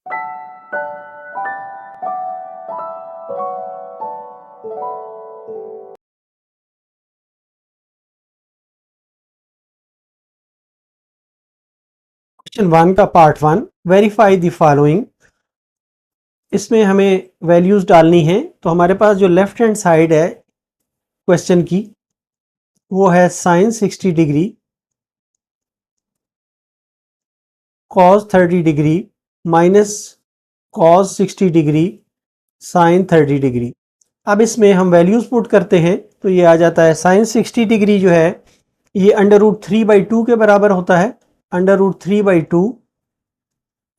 Question 1 का part 1, verify the following. इसमें हमें वैल्यूज डालनी है। तो हमारे पास जो लेफ्ट हैंड साइड है क्वेश्चन की वो है sine 60 degree, cos 30 degree minus cos 60 degree, sine 30 degree. अब इसमें हम वैल्यूज पुट करते हैं तो ये आ जाता है साइन 60 डिग्री जो है ये √3/2 के बराबर होता है, √3/2।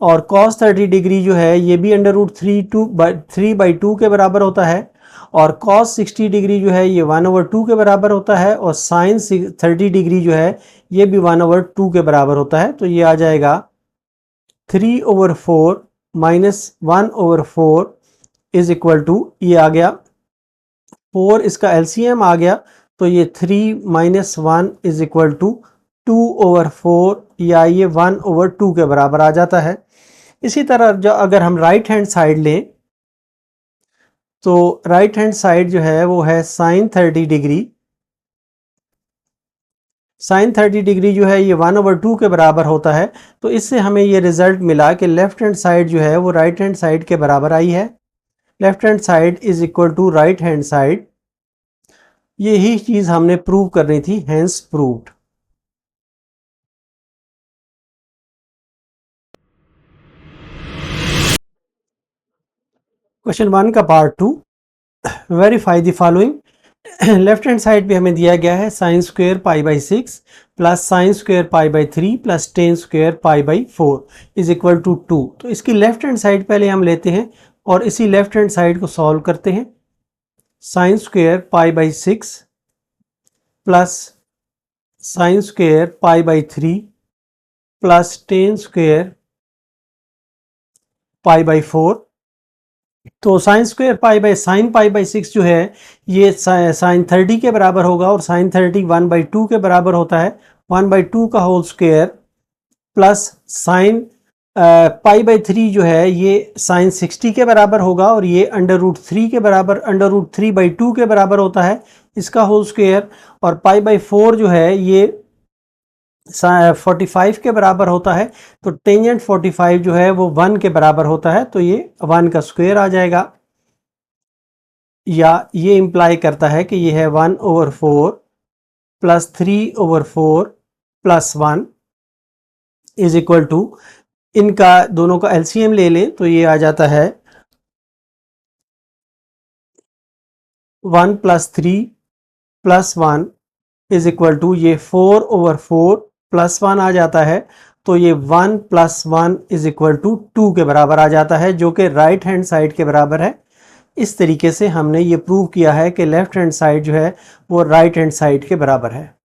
और cos 30 डिग्री जो है ये भी √3/2 के बराबर होता है। और cos 60 डिग्री जो है ये 1/2 के बराबर होता है। और sin 30 डिग्री जो है ये भी 1/2 के बराबर होता है। तो ये आ जाएगा 3/4 माइनस 1/4 इज इक्वल टू, ये आ गया 4, इसका LCM आ गया तो ये 3 - 1 इज इक्वल टू 2/4, या ये 1/2 के बराबर आ जाता है। इसी तरह जो अगर हम राइट हैंड साइड लें तो राइट हैंड साइड जो है वो है साइन 30 डिग्री। साइन 30 डिग्री जो है ये 1/2 के बराबर होता है। तो इससे हमें ये रिजल्ट मिला कि लेफ्ट हैंड साइड जो है वो राइट हैंड साइड के बराबर आई है। Left hand side is equal to right hand side. यही चीज हमने प्रूव करनी थी, हेंस प्रूव्ड। क्वेश्चन 1 का part 2, verify the following. Left hand side पे हमें दिया गया है sine square π/6 plus sine square π/3 plus tan square π/4 is equal to 2। तो इसकी लेफ्ट हैंड साइड पहले हम लेते हैं और इसी लेफ्ट हैंड साइड को सॉल्व करते हैं। Sine square π/6 plus sine square π/3 plus tan square π/4। तो साइन स्क्वेयर साइन π/6 जो है ये साइन 30 के बराबर होगा और साइन 30 1/2 के बराबर होता है। 1/2 का होल स्क्वेयर प्लस साइन π/3 जो है ये साइन 60 के बराबर होगा और ये √3 के बराबर √3/2 के बराबर होता है, इसका होल स्क्वेयर। और π/4 जो है ये 45 के बराबर होता है। तो टेंजेंट 45 जो है वो 1 के बराबर होता है, तो ये 1 का स्क्वायर आ जाएगा। या ये इंप्लाई करता है कि ये है 1/4 plus 3/4 plus 1 is equal to, इनका दोनों का LCM ले लें तो ये आ जाता है 1 + 3 + 1 इज इक्वल टू, ये 4/4 प्लस 1 आ जाता है। तो ये 1 + 1 इज इक्वल टू 2 के बराबर आ जाता है, जो कि राइट हैंड साइड के बराबर है। इस तरीके से हमने ये प्रूव किया है कि लेफ्ट हैंड साइड जो है वो राइट हैंड साइड के बराबर है।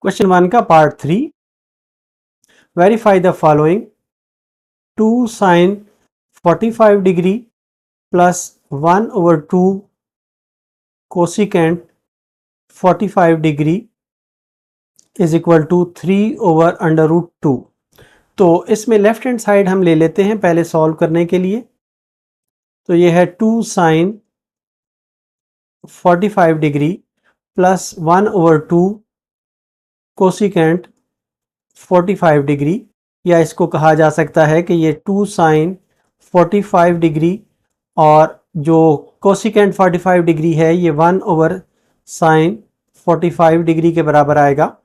क्वेश्चन 1 का part 3, verify the following. 2 sin 45 degree plus 1/2 cosecant 45 degree is equal to 3/√2। तो इसमें लेफ्ट हैंड साइड हम ले लेते हैं पहले सॉल्व करने के लिए। तो ये है 2 sin 45 degree plus 1/2 cosecant 45 degree, या इसको कहा जा सकता है कि ये 2 sin 45 डिग्री और जो कोसिकेंट 45 डिग्री है ये 1/sin 45 डिग्री के बराबर आएगा।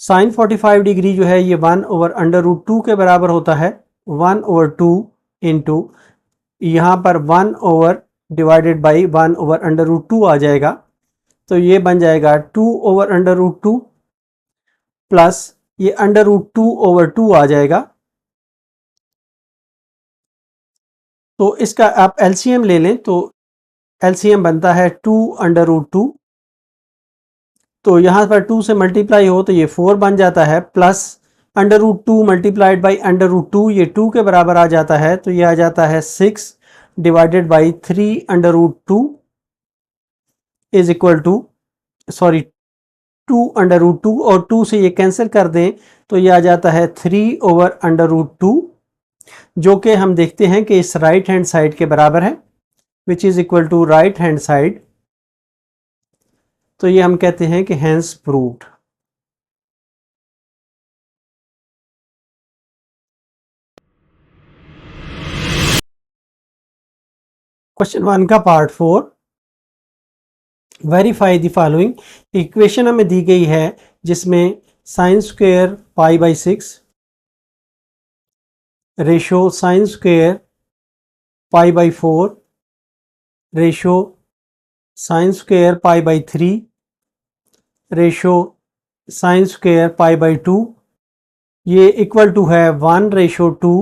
साइन 45 डिग्री जो है ये 1/√2 के बराबर होता है। 1/2 इंटू यहाँ पर 1 डिवाइडेड बाई 1/√2 आ जाएगा। तो ये बन जाएगा 2/√2 प्लस ये √2/2 आ जाएगा। तो इसका आप LCM ले लें तो LCM बनता है 2/√2। तो यहाँ पर 2 से मल्टीप्लाई हो तो ये 4 बन जाता है, प्लस √2 मल्टीप्लाइड बाई √2 ये 2 के बराबर आ जाता है। तो ये आ जाता है 6 divided by 3/√2 is equal to, sorry 2/√2 और 2 से ये कैंसिल कर दें तो ये आ जाता है 3/√2, जो कि हम देखते हैं कि इस राइट हैंड साइड के बराबर है, which is equal to right hand side. तो ये हम कहते हैं कि हैंस प्रूव्ड। क्वेश्चन 1 का part 4, verify the following. Equation हमें दी गई है जिसमें sign square pi by 6 ratio sine square pi by 4 ratio sine square pi by 3 ratio sine square pi by 2, ये इक्वल टू है 1/2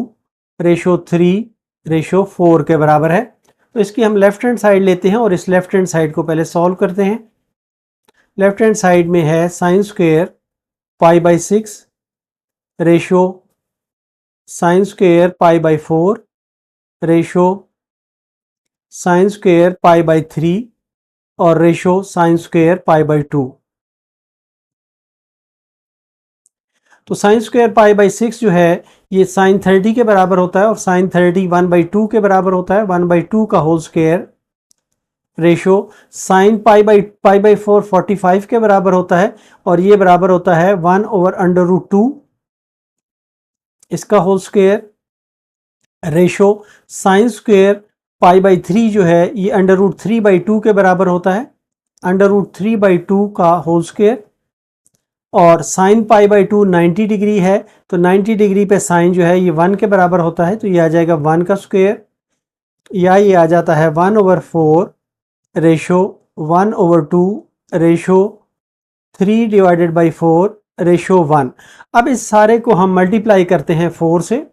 रेशो 3 रेशो 4 के बराबर है। तो इसकी हम लेफ्ट हैंड साइड लेते हैं और इस लेफ्ट हैंड साइड को पहले सॉल्व करते हैं। लेफ्ट हैंड साइड में है sign square pi by 6 ratio sine square pi by 4 ratio sine square pi by 3 और ratio sine square pi by 2। तो साइन स्क्वायर पाई बाई 6 जो है ये साइन 30 के बराबर होता है और साइन 30 1/2 के बराबर होता है, 1/2 का whole square ratio sine pi by 4 45 के बराबर होता है और ये बराबर होता है 1/√2 इसका whole square ratio sine square pi by 3 जो है ये √3/2 के बराबर होता है, √3/2 का होल स्क्वायर। और साइन पाई बाई 2 90 डिग्री है तो 90 डिग्री पे साइन जो है ये 1 के बराबर होता है, तो ये आ जाएगा 1 का स्क्वायर, या ये आ जाता है 1/4 रेशो 1/2 रेशो 3/4 रेशो 1। अब इस सारे को हम मल्टीप्लाई करते हैं 4 से,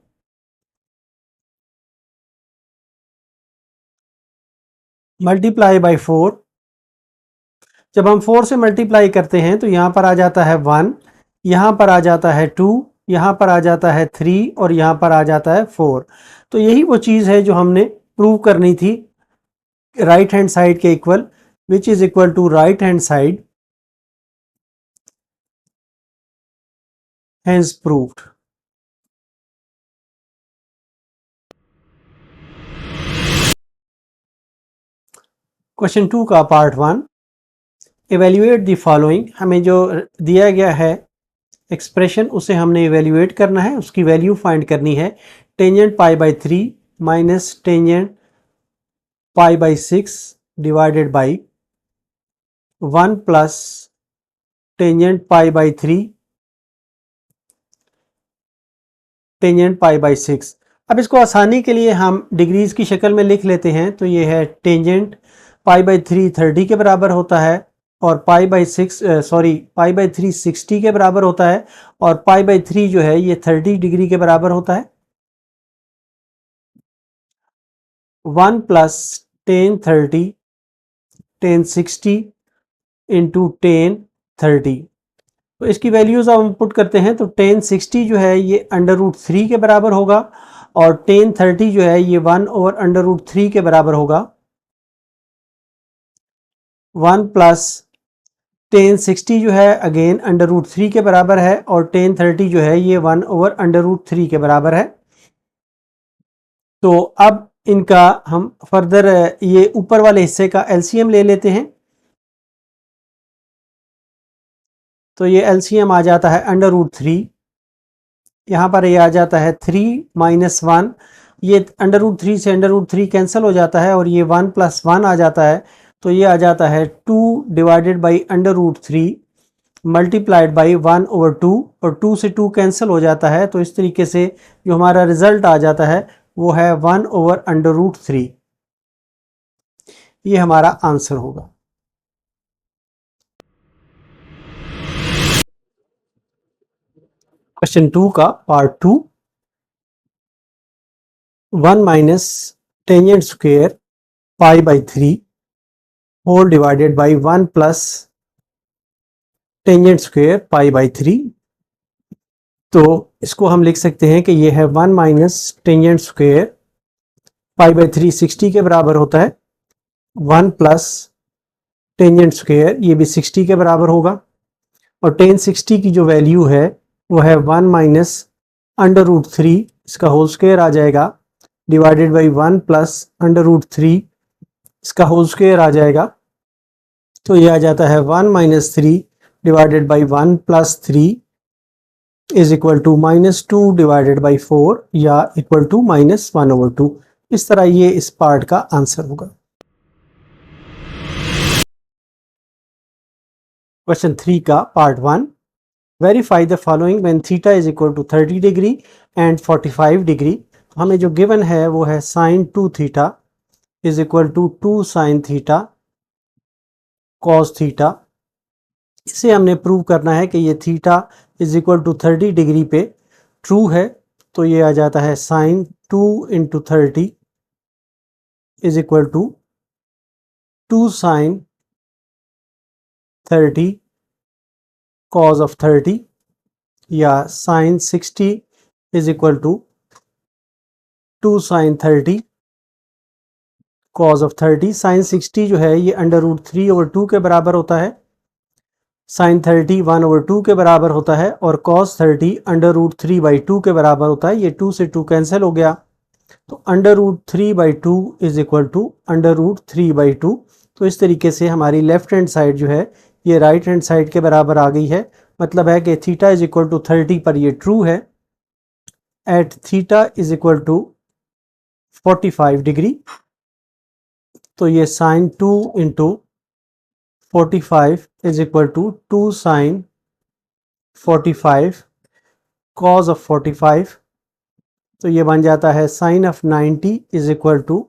मल्टीप्लाई बाई 4। जब हम 4 से मल्टीप्लाई करते हैं तो यहाँ पर आ जाता है 1, यहाँ पर आ जाता है 2, यहाँ पर आ जाता है 3 और यहाँ पर आ जाता है 4। तो यही वो चीज़ है जो हमने प्रूव करनी थी राइट हैंड साइड के equal, which is equal to right hand side, hence proved. Question 2 का पार्ट 1, इवेल्युएट द फॉलोइंग। हमें जो दिया गया है एक्सप्रेशन उसे हमने इवेल्युएट करना है, उसकी वैल्यू फाइंड करनी है। Tangent pi by 3 minus tangent pi by 6 divided by 1 plus tangent pi by 3 tangent pi by 6। अब इसको आसानी के लिए हम डिग्रीज की शक्ल में लिख लेते हैं। तो ये है टेंजेंट पाई बाई 3 30 के बराबर होता है और पाई बाई 3 60 के बराबर होता है और पाई बाई 3 जो है ये 30 डिग्री के बराबर होता है। 1 plus ten 30 ten 60 into ten 30। तो इसकी वैल्यूज हम पुट करते हैं तो टेन 60 जो है ये √3 के बराबर होगा और टेन 30 जो है ये 1/√3 के बराबर होगा। 1 प्लस टेन 60 जो है अगेन √3 के बराबर है और टेन 30 जो है ये 1/√3 के बराबर है। तो अब इनका हम फर्दर ये ऊपर वाले हिस्से का एलसीएम ले लेते हैं। तो ये एलसीएम आ जाता है √3, यहाँ पर ये आ जाता है 3 - 1, ये √3 से √3 कैंसिल हो जाता है और ये 1 + 1 आ जाता है। तो ये आ जाता है 2 डिवाइडेड बाई √3 मल्टीप्लाइड बाई 1/2 और 2 से 2 कैंसिल हो जाता है। तो इस तरीके से जो हमारा रिजल्ट आ जाता है वो है 1/√3। ये हमारा आंसर होगा। क्वेश्चन 2 का part 2, 1 minus tangent square pi by 3 whole divided by 1 plus tangent square pi by 3। तो इसको हम लिख सकते हैं कि ये है 1 minus tangent square pi by 3 60 के बराबर होता है, 1 प्लस टेंजेंट स्क्वायर ये भी 60 के बराबर होगा और टेन 60 की जो वैल्यू है वो है 1 माइनस अंडर रूट 3 इसका होल स्क्वायर आ जाएगा, divided by 1 plus under root 3 इसका होल स्क्वायर आ जाएगा। तो ये आ जाता है 1 minus 3 divided by 1 plus 3 is equal to -2 divided by 4 या इक्वल टू -1/2। इस तरह ये इस पार्ट का आंसर होगा। क्वेश्चन 3 का part 1, verify the following when theta is equal to 30 degree and 45 degree. हमें जो गिवन है वो है sine 2 theta is equal to 2 sine theta cos theta. इसे हमने प्रूव करना है कि ये theta is equal to 30 degree पे ट्रू है। तो ये आ जाता है sine 2 into 30 is equal to 2 sine 30 cos of 30 या sine 60 is equal to 2 sine 30 cos of 30। Sine 60 जो है ये अंडर रूट 3/2 के बराबर होता है, साइन 30 1/2 के बराबर होता है और कॉस 30 अंडर रूट 3/2 के बराबर होता है। ये 2 से 2 कैंसिल हो गया, तो under root 3/2 is equal to under root 3/2। तो इस तरीके से हमारी लेफ्ट हैंड साइड जो है ये राइट हैंड साइड के बराबर आ गई है। मतलब है कि थीटा इज इक्वल टू 30 पर ये ट्रू है। At theta is equal to 45 degree, तो ये sine 2 into 45 is equal to 2 sine 45 cos of 45। तो ये बन जाता है sine of 90 is equal to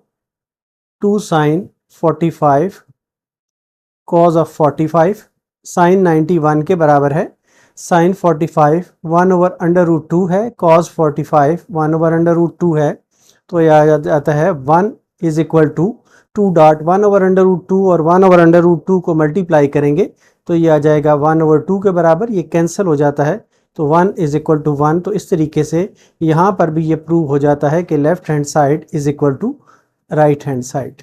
2 sine 45 cos of 45। Sine 90 1 के बराबर है, साइन 45 1/√2 है, कॉज 45 1/√2 है। तो यह आ जाता है 1 इज इक्वल टू 2 डॉट 1/√2 और 1/√2 को मल्टीप्लाई करेंगे तो ये आ जाएगा 1/2 के बराबर, ये कैंसिल हो जाता है तो 1 इज इक्वल टू 1। तो इस तरीके से यहाँ पर भी ये प्रूव हो जाता है कि left hand side is equal to right hand side.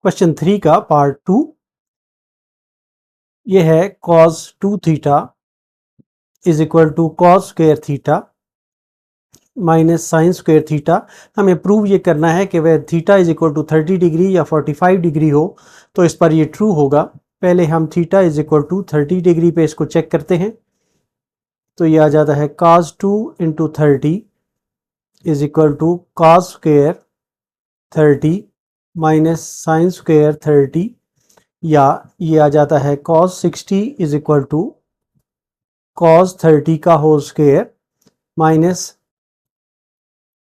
Question 3 का पार्ट 2, ये है cos 2 theta is equal to cos square theta minus sine square theta. हमें प्रूव ये करना है कि वह theta is equal to 30 degree या 45 डिग्री हो तो इस पर ये ट्रू होगा। पहले हम theta is equal to 30 degree पे इसको चेक करते हैं। तो ये आ जाता है cos 2 into 30 is equal to cos square 30 minus sine square 30, या ये आ जाता है cos 60 is equal to cos 30 का होल स्क्वायर माइनस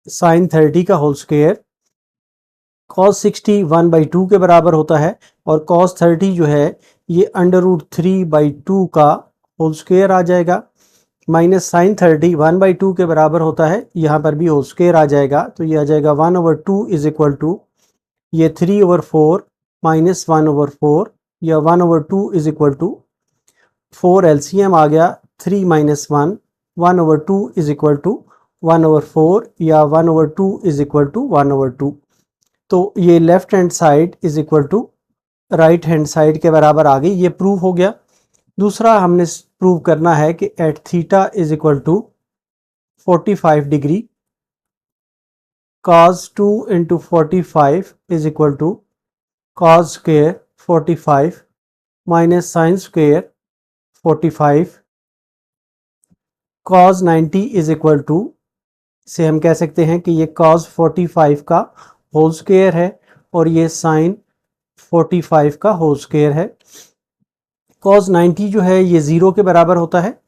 साइन 30 का होल स्क्वायर। cos 60 1/2 के बराबर होता है और cos 30 जो है ये √3/2 का होल स्क्वायर आ जाएगा, माइनस साइन 30 1/2 के बराबर होता है, यहाँ पर भी होल स्क्वायर आ जाएगा। तो ये आ जाएगा 1/2 इज इक्वल टू ये 3/4 माइनस 1/4 या 1/2 इज इक्वल टू 4 LCM आ गया 3 माइनस 1, 1/2 इज इक्वल टू 1/4 या 1/2 इज इक्वल टू 1/2। तो ये left hand side is equal to right hand side के बराबर आ गई, ये प्रूव हो गया। दूसरा हमने प्रूव करना है कि at theta is equal to 45 degree cos 2 into 45 is equal to cos square 45 minus sine square 45 cos 90 is equal to, से हम कह सकते हैं कि ये cos 45 का होल स्क्वायर है और ये साइन 45 का होल स्क्वायर है। cos 90 जो है ये 0 के बराबर होता है,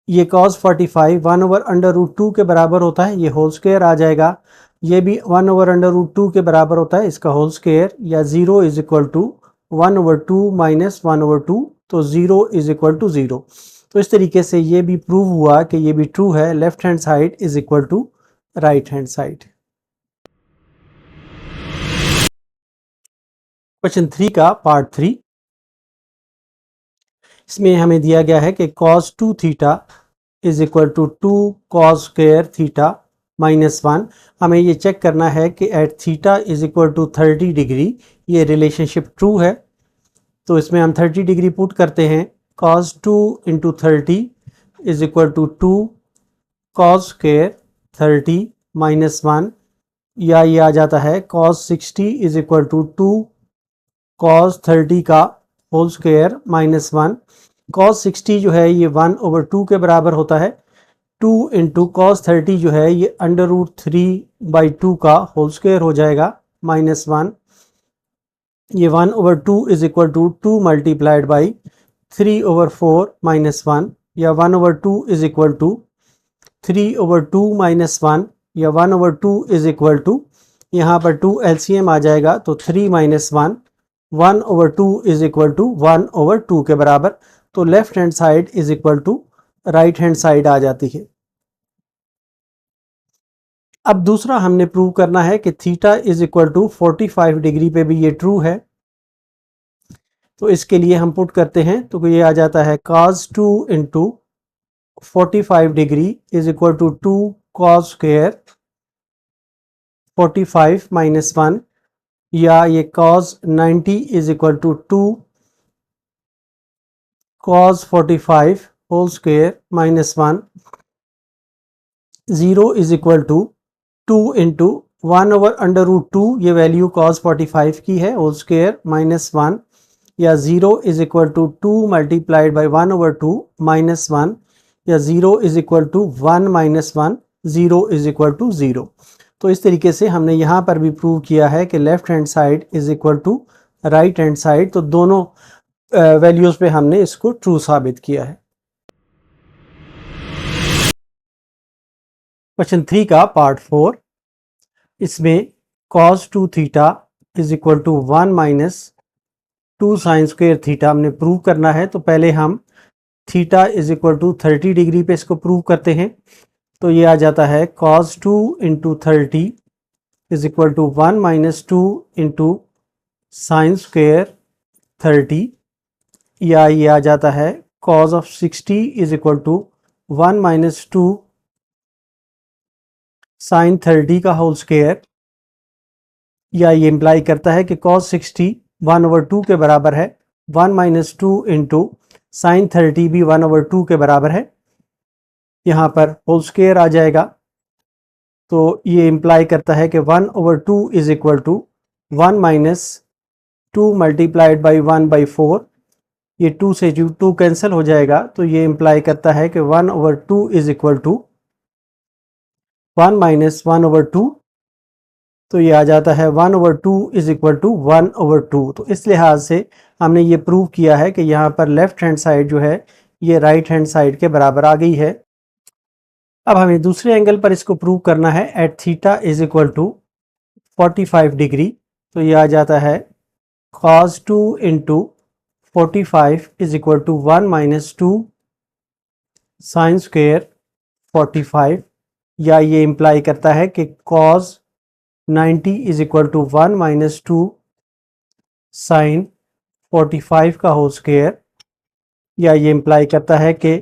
ये cos 45 1/√2 के बराबर होता है, ये होल स्क्वायर आ जाएगा। ये भी 1/√2 के बराबर होता है, इसका होल स्क्वायर, या 0 इज इक्वल टू 1/2 माइनस 1/2, तो 0 इज इक्वल टू 0। तो इस तरीके से ये भी प्रूव हुआ कि ये भी ट्रू है, left hand side is equal to right hand side. Question 3 का पार्ट 3, इसमें हमें दिया गया है कि cos 2 theta is equal to 2 cos square theta minus 1। हमें ये चेक करना है कि at theta is equal to 30 degree ये रिलेशनशिप ट्रू है। तो इसमें हम 30 डिग्री पुट करते हैं, cos 2 into 30 is equal to 2 cos square 30 minus 1, या ये आ जाता है cos 60 is equal to 2 cos 30 का होल स्क्वेयर माइनस 1। cos 60 जो है ये 1/2 के बराबर होता है। 2 इंटू cos 30 जो है ये √3/2 का होल स्क्वेयर हो जाएगा माइनस 1। ये 1/2 is equal to 2 multiplied by 3/4 minus 1, या 1/2 इज इक्वल टू 3/2 माइनस 1, या 1/2 इज इक्वल टू, यहाँ पर 2 LCM आ जाएगा तो 3 माइनस 1, 1/2 इज इक्वल टू 1/2 के बराबर। तो left hand side is equal to right hand side आ जाती है। अब दूसरा हमने प्रूव करना है कि theta is equal to 45 degree पे भी ये ट्रू है। तो इसके लिए हम पुट करते हैं तो ये आ जाता है cos 2 into 45 degree is equal to 2 cos square 45 minus 1, या ये cos 90 is equal to 2 cos 45 whole square minus 1। 0 is equal to 2 into 1/√2, ये वैल्यू cos 45 की है, होल स्क्वेयर माइनस 1, या 0 is equal to 2 multiplied by 1/2 minus 1, या 0 is equal to 1 minus 1, 0 is equal to 0। तो इस तरीके से हमने यहाँ पर भी प्रूव किया है कि left hand side is equal to right hand side. तो दोनों वैल्यूज़ पे हमने इसको ट्रू साबित किया है। क्वेश्चन 3 का पार्ट 4, इसमें cos 2 theta is equal to 1 minus 2 sine square theta हमने प्रूव करना है। तो पहले हम theta is equal to 30 degree पे इसको प्रूव करते हैं। तो ये आ जाता है cos 2 into 30 is equal to 1 minus 2 into sine square 30, या ये आ जाता है cos of 60 is equal to 1 minus 2 sine 30 का होल स्क्वेयर, या ये इम्प्लाई करता है कि cos 60 1/2 के बराबर है, 1 माइनस 2 इंटू साइन 30 भी 1/2 के बराबर है, यहाँ पर होल स्क्वेयर आ जाएगा। तो ये इम्प्लाई करता है कि 1/2 is equal to 1 minus 2 multiplied by 1/4, ये 2 से 2 कैंसिल हो जाएगा। तो ये इम्प्लाई करता है कि 1/2 इज इक्वल टू 1 माइनस 1/2, तो ये आ जाता है 1/2 इज इक्वल टू 1/2। तो इस लिहाज से हमने ये प्रूव किया है कि यहाँ पर लेफ्ट हैंड साइड जो है ये राइट हैंड साइड के बराबर आ गई है। अब हमें दूसरे एंगल पर इसको प्रूव करना है at theta is equal to 45 degree. तो ये आ जाता है cos 2 into 45 is equal to 1 minus 2 sine square 45, या ये इम्प्लाई करता है कि cos 90 is equal to 1 minus 2 sine 45 का होल स्क्वेयर, या ये इम्प्लाई करता है कि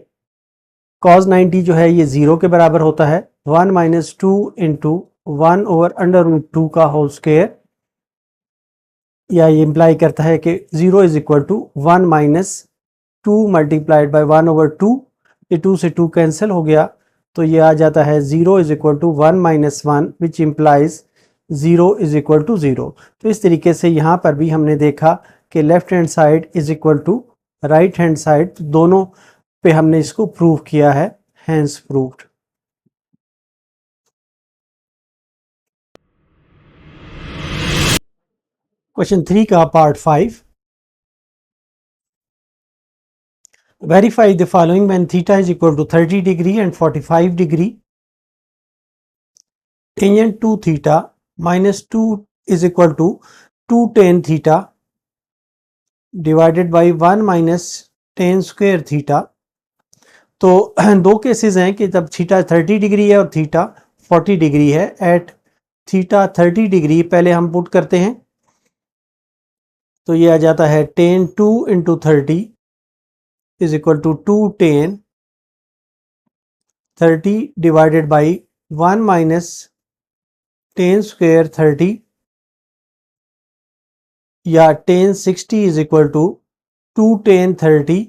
cos 90 जो है ये 0 के बराबर होता है, 1 माइनस 2 इंटू 1/√2 का होल स्क्वेयर, या ये इम्प्लाई करता है कि 0 is equal to 1 minus 2 multiplied by 1/2, ये 2 से 2 कैंसिल हो गया। तो ये आ जाता है 0 is equal to 1 minus 1 which implies 0 is equal to 0। तो इस तरीके से यहाँ पर भी हमने देखा कि left hand side is equal to right hand side, दोनों पे हमने इसको प्रूव किया है, हैंस प्रूव्ड। क्वेश्चन 3 का part 5, verify the following when theta is equal to 30 degree and 45 degree. Tangent 2 theta minus 2 is equal to 2 tan theta divided by 1 minus tan square theta. तो दो cases हैं कि जब theta 30 degree है और theta 40 degree है। At theta 30 degree पहले हम पुट करते हैं, तो ये आ जाता है tan 2 into 30 is equal to 2 tan 30 divided by 1 minus tan square 30, या tan 60 is equal to 2 tan 30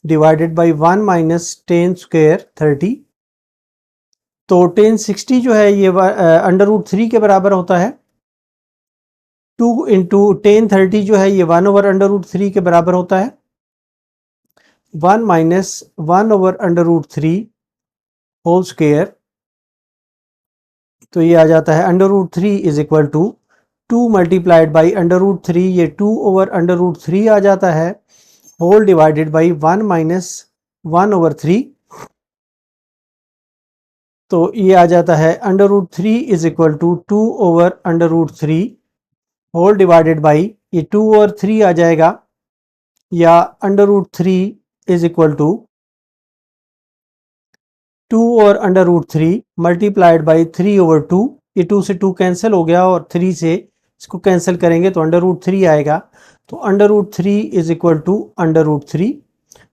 divided by 1 minus tan square 30। तो tan 60 जो है ये अंडर रूट 3 के बराबर होता है। 2 इंटू tan 30 जो है ये 1 ओवर अंडर रूट 3 के बराबर होता है। 1 minus 1 over under root 3 whole square. तो ये आ जाता है under root 3 is equal to 2 multiplied by under root 3, ये 2 ओवर अंडर रूट 3 आ जाता है, whole divided by 1 minus 1 over 3। तो ये आ जाता है under root 3 is equal to 2 over under root 3 whole divided by, ये 2 ओवर 3 आ जाएगा, या under root 3 is equal to 2 और under root 3 multiplied by 3 over 2। ये 2 से 2 कैंसिल हो गया और 3 से इसको कैंसिल करेंगे तो अंडर रूट 3 आएगा। तो under root 3 is equal to under root 3।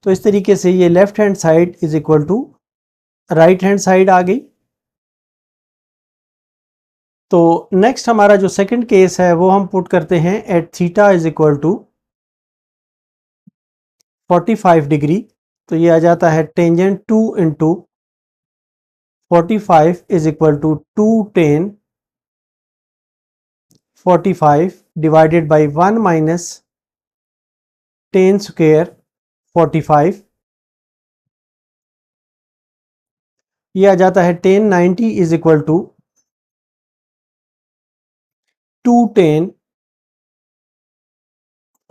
तो इस तरीके से ये left hand side is equal to right hand side आ गई। तो नेक्स्ट हमारा जो सेकंड केस है वो हम पुट करते हैं at theta is equal to 45 degree. तो ये आ जाता है tangent 2 into 45 is equal to 2 tan 45 divided by 1 minus tan square 45। ये आ जाता है tan 90 is equal to 2 tan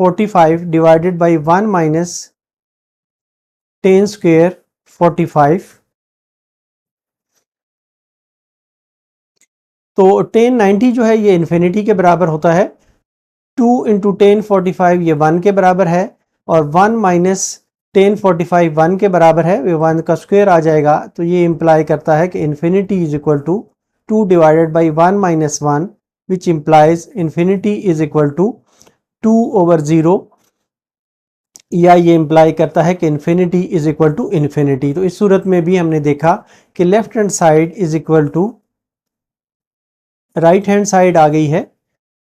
45 divided by 1 minus tan square 45। तो tan 90 जो है ये इन्फिनिटी के बराबर होता है। 2 इंटू टेन 45 ये 1 के बराबर है, और 1 माइनस टेन 45 1 के बराबर है, ये 1 का स्क्वायर आ जाएगा। तो ये इंप्लाई करता है कि infinity is equal to 2 divided by 1 minus 1, which implies infinity is equal to 2 over 0, या ये इंप्लाई करता है कि infinity is equal to infinity. तो इस सूरत में भी हमने देखा कि left hand side is equal to right hand side आ गई है।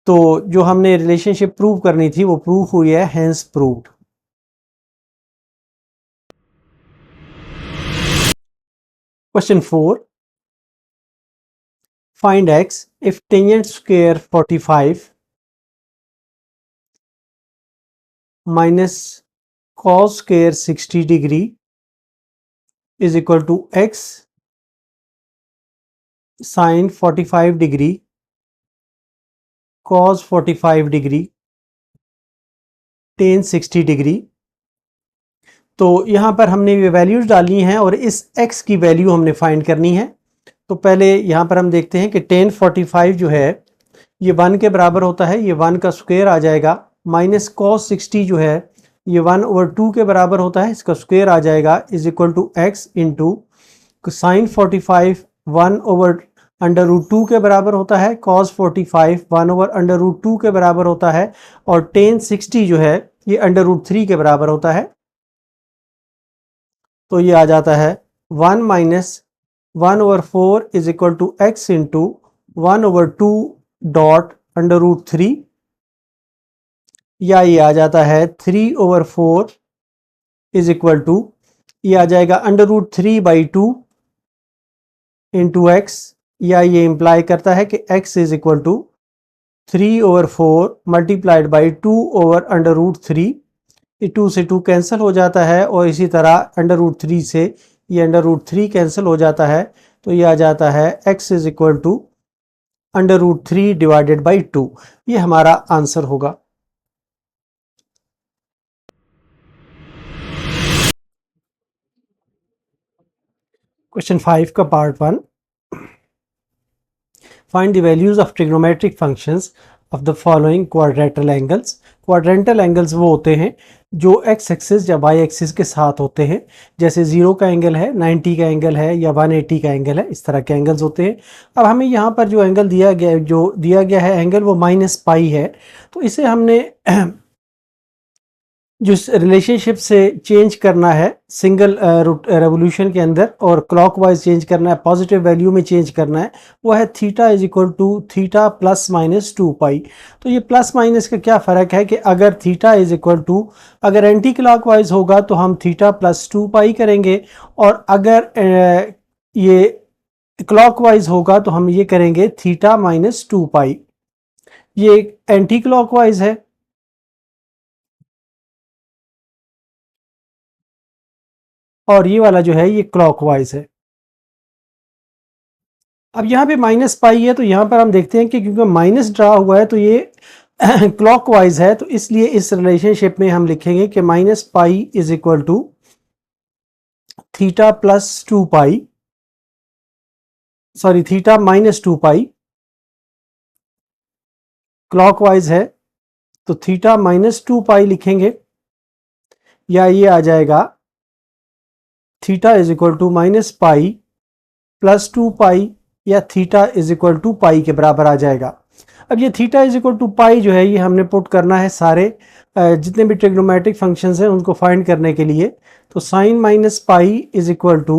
तो जो हमने रिलेशनशिप प्रूव करनी थी वो प्रूव हुई है, hence proved. Question 4. Find x if tangent square 45 minus cos square 60 degree is equal to x sin 45 degree cos 45 degree tan 60 degree. तो यहाँ पर हमने ये वैल्यूज डाली हैं और इस x की वैल्यू हमने फाइंड करनी है। तो पहले यहाँ पर हम देखते हैं कि tan 45 जो है ये 1 के बराबर होता है, ये 1 का स्क्वायर आ जाएगा, माइनस cos 60 जो है ये 1 ओवर 2 के बराबर होता है, इसका स्क्वायर आ जाएगा, is equal to x into sine 45 1 over under root 2 के बराबर होता है, cos 45 1 ओवर अंडर रूट 2 के बराबर होता है, और tan 60 जो है ये अंडर रूट 3 के बराबर होता है। तो ये आ जाता है 1 minus 1 over 4 is equal to x into 1 over 2 dot under root 3, या ये आ जाता है 3 ओवर 4 इज इक्वल टू, ये आ जाएगा under root 3 by 2 into x, या ये इंप्लाई करता है कि x is equal to 3 over 4 multiplied by 2 over under root 3। ये 2 से 2 कैंसिल हो जाता है, और इसी तरह अंडर रूट 3 से ये अंडर रूट 3 कैंसिल हो जाता है। तो ये आ जाता है x is equal to under root 3 divided by 2। ये हमारा आंसर होगा। क्वेश्चन 5 का part 1। Find the values of trigonometric functions of the following quadrilateral angles। Quadrantal angles वो होते हैं जो x एक्सिस या y एक्सिस के साथ होते हैं, जैसे 0 का एंगल है, 90 का एंगल है, या 180 का एंगल है, इस तरह के एंगल्स होते हैं। अब हमें यहाँ पर जो एंगल दिया गया है एंगल वो माइनस पाई है। तो इसे हमने जिस रिलेशनशिप से चेंज करना है सिंगल रेवोल्यूशन के अंदर और क्लॉकवाइज चेंज करना है, पॉजिटिव वैल्यू में चेंज करना है, वो है theta is equal to theta plus minus 2 pi. तो ये प्लस माइनस का क्या फ़र्क है कि अगर थीटा इज इक्वल टू, अगर एंटी क्लॉकवाइज होगा तो हम थीटा प्लस 2 पाई करेंगे, और अगर ये क्लॉकवाइज होगा तो हम ये करेंगे थीटा माइनस 2 पाई। ये एंटी क्लॉकवाइज है, और ये वाला जो है ये क्लॉकवाइज है। अब यहाँ पे माइनस पाई है तो यहाँ पर हम देखते हैं कि क्योंकि माइनस ड्रा हुआ है तो ये क्लॉकवाइज है, तो इसलिए इस रिलेशनशिप में हम लिखेंगे कि minus pi is equal to theta plus 2 pi, sorry theta minus 2 pi. Clockwise है तो थीटा माइनस 2 पाई लिखेंगे, या ये आ जाएगा theta is equal to minus pi plus 2 pi, या theta is equal to pi के बराबर आ जाएगा। अब ये theta is equal to pi जो है ये हमने पुट करना है सारे जितने भी ट्रिग्नोमेट्रिक फंक्शंस हैं उनको फाइंड करने के लिए। तो sine minus pi is equal to,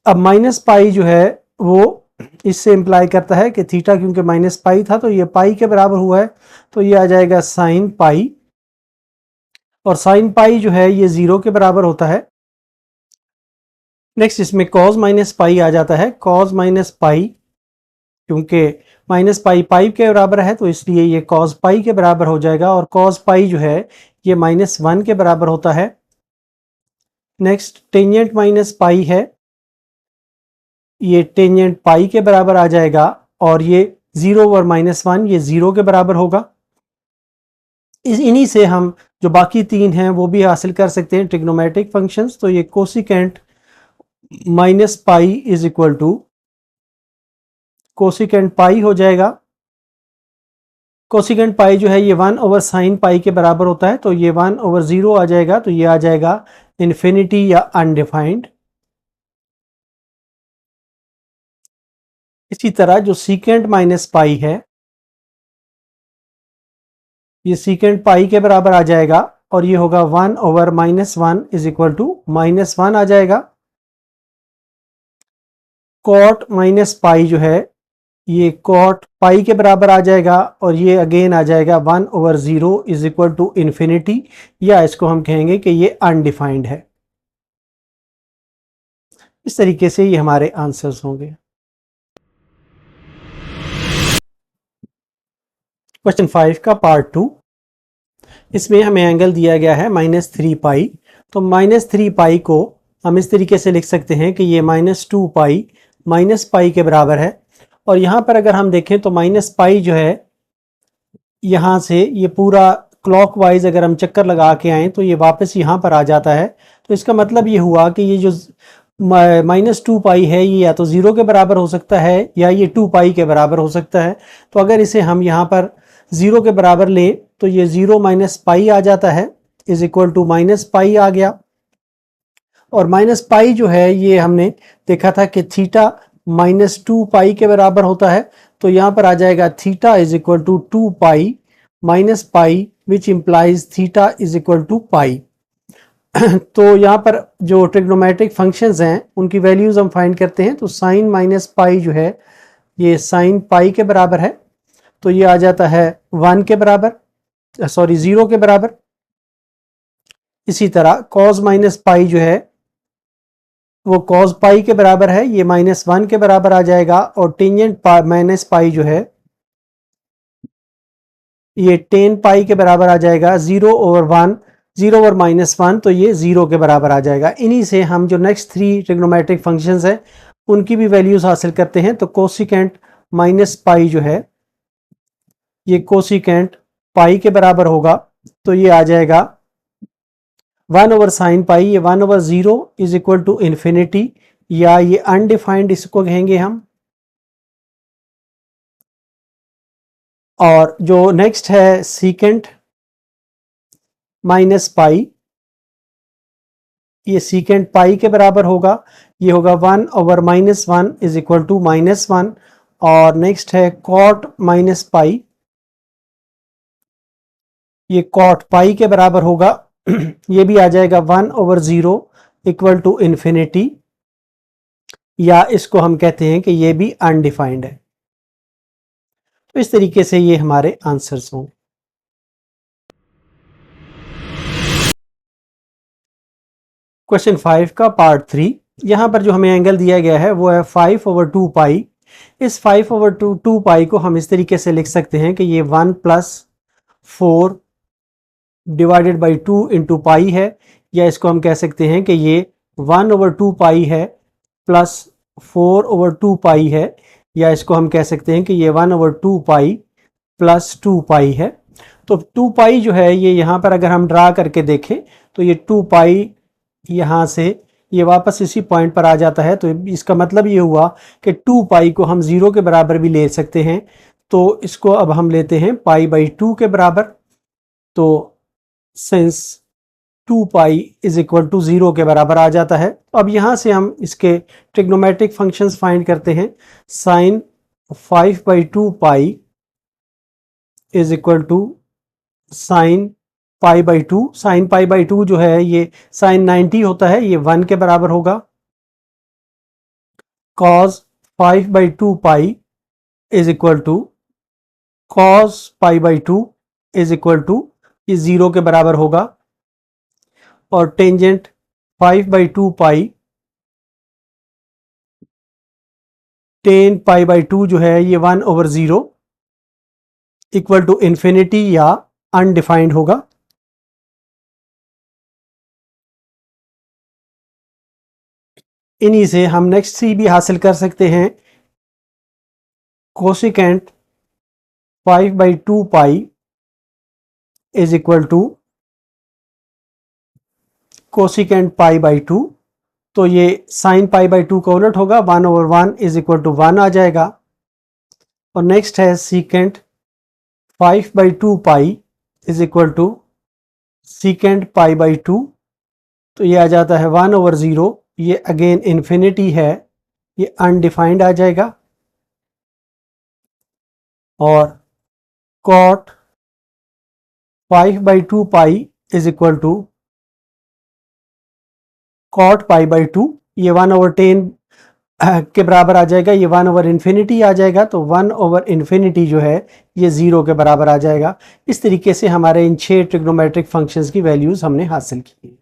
अब माइनस पाई जो है वो इससे इंप्लाई करता है कि थीटा क्योंकि माइनस पाई था तो ये पाई के बराबर हुआ है, तो ये आ जाएगा साइन पाई, और साइन पाई जो है ये 0 के बराबर होता है। नेक्स्ट इसमें कॉस माइनस पाई आ जाता है। कॉस माइनस पाई, क्योंकि माइनस पाई पाई के बराबर है तो इसलिए ये कॉस पाई के बराबर हो जाएगा, और कॉस पाई जो है ये -1 के बराबर होता है। नेक्स्ट टेंजेंट माइनस पाई है, ये टेंजेंट पाई के बराबर आ जाएगा, और ये 0 ओवर -1 ये 0 के बराबर होगा। इन्हीं से हम जो बाकी तीन हैं वो भी हासिल कर सकते हैं ट्रिग्नोमेट्रिक फंक्शंस। तो ये cosecant minus pi is equal to cosecant pi हो जाएगा। कोसिकेंट पाई जो है ये 1 ओवर साइन पाई के बराबर होता है, तो ये 1 ओवर 0 आ जाएगा, तो ये आ जाएगा इन्फिनिटी या अनडिफाइंड। इसी तरह जो सीकेंट माइनस पाई है ये सीकेंट पाई के बराबर आ जाएगा, और ये होगा 1 ओवर -1 इज इक्वल टू -1 आ जाएगा। कॉट माइनस पाई जो है ये कॉट पाई के बराबर आ जाएगा, और ये अगेन आ जाएगा 1 over 0 is equal to infinity, या इसको हम कहेंगे कि ये अनडिफाइंड है। इस तरीके से ये हमारे आंसर्स होंगे। क्वेश्चन 5 का पार्ट 2, इसमें हमें एंगल दिया गया है -3 पाई। तो -3 पाई को हम इस तरीके से लिख सकते हैं कि ये -2 पाई माइनस पाई के बराबर है, और यहाँ पर अगर हम देखें तो माइनस पाई जो है यहाँ से ये पूरा क्लॉकवाइज अगर हम चक्कर लगा के आए तो ये वापस यहाँ पर आ जाता है। तो इसका मतलब ये हुआ कि ये जो -2 पाई है ये या तो 0 के बराबर हो सकता है या ये 2 पाई के बराबर हो सकता है। तो अगर इसे हम यहाँ पर 0 के बराबर ले तो ये 0 माइनस पाई आ जाता है is equal to minus pi आ गया, और माइनस पाई जो है ये हमने देखा था कि थीटा -2 पाई के बराबर होता है। तो यहाँ पर आ जाएगा theta is equal to 2 pi minus pi which implies theta is equal to pi. तो यहाँ पर जो ट्रिग्नोमेट्रिक फंक्शंस हैं उनकी वैल्यूज हम फाइंड करते हैं। तो साइन माइनस पाई जो है ये साइन पाई के बराबर है, तो ये आ जाता है 1 के बराबर, सॉरी 0 के बराबर। इसी तरह कॉस माइनस पाई जो है वो कॉस पाई के बराबर है, ये -1 के बराबर आ जाएगा, और टेंजेंट माइनस पाई जो है ये टेन पाई के बराबर आ जाएगा। 0 ओवर -1 तो ये 0 के बराबर आ जाएगा। इन्हीं से हम जो नेक्स्ट 3 ट्रिग्नोमेट्रिक फंक्शंस हैं उनकी भी वैल्यूज हासिल करते हैं। तो कोसिकेंट माइनस पाई जो है ये कोसिकेंट पाई के बराबर होगा, तो ये आ जाएगा 1 ओवर साइन पाई, ये 1 over 0 is equal to infinity, या ये अनडिफाइंड इसको कहेंगे हम। और जो नेक्स्ट है सीकेंट माइनस पाई, ये सीकेंट पाई के बराबर होगा, ये होगा 1 ओवर -1 इज इक्वल टू -1। और नेक्स्ट है कॉट माइनस पाई, ये कॉट पाई के बराबर होगा। ये भी आ जाएगा 1/0 इक्वल टू इन्फिनिटी, या इसको हम कहते हैं कि ये भी अनडिफाइंड है। तो इस तरीके से ये हमारे आंसर्स हों। क्वेश्चन 5 का पार्ट 3, यहां पर जो हमें एंगल दिया गया है वो है 5/2 पाई। इस 5/2 पाई को हम इस तरीके से लिख सकते हैं कि ये 1 + 4 डिवाइडेड बाई 2 इंटू पाई है, या इसको हम कह सकते हैं कि ये 1/2 पाई है प्लस 4/2 पाई है, या इसको हम कह सकते हैं कि ये 1/2 पाई प्लस 2 पाई है। तो 2 पाई जो है ये यहाँ पर अगर हम ड्रा करके देखें तो ये 2 पाई यहाँ से ये वापस इसी पॉइंट पर आ जाता है। तो इसका मतलब ये हुआ कि 2 पाई को हम 0 के बराबर भी ले सकते हैं। तो इसको अब हम लेते हैं π/2 के बराबर। तो sin 2 pi is equal to 0 के बराबर आ जाता है। अब यहाँ से हम इसके ट्रिग्नोमेट्रिक फंक्शंस फाइंड करते हैं। Sine 5/2 pi is equal to sine π/2। Sine π/2 जो है ये साइन 90 होता है, ये 1 के बराबर होगा। cos 5/2 pi is equal to cos π/2 is equal to ये 0 के बराबर होगा। और टेंजेंट 5/2 पाई tan π/2 जो है ये 1/0 इक्वल टू इन्फिनिटी या अनडिफाइंड होगा। इन्हीं से हम नेक्स्ट सी भी हासिल कर सकते हैं। Cosecant 5/2 pi is equal to cosecant π/2। तो ये साइन π/2 का उलट होगा, 1/1 इज इक्वल टू 1 आ जाएगा। और नेक्स्ट है secant 5/2 pi is equal to secant π/2। तो ये आ जाता है 1/0, ये अगेन इन्फिनिटी है, ये अनडिफाइंड आ जाएगा। और cot 5/2 pi is equal to cot π/2, ये 1/10 के बराबर आ जाएगा, ये 1/∞ आ जाएगा। तो 1/∞ जो है ये 0 के बराबर आ जाएगा। इस तरीके से हमारे इन 6 ट्रिग्नोमेट्रिक फंक्शंस की वैल्यूज हमने हासिल की।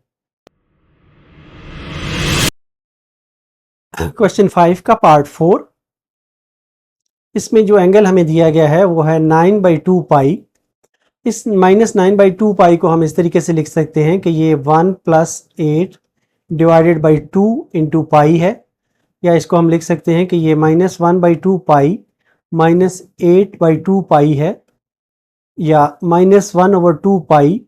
क्वेश्चन 5 का पार्ट 4, इसमें जो एंगल हमें दिया गया है वो है 9/2 पाई। इस -9/2 पाई को हम इस तरीके से लिख सकते हैं कि ये 1 + 8 डिवाइडेड बाई 2 इंटू पाई है, या इसको हम लिख सकते हैं कि ये -1/2 पाई -8/2 पाई है, या -1/2 पाई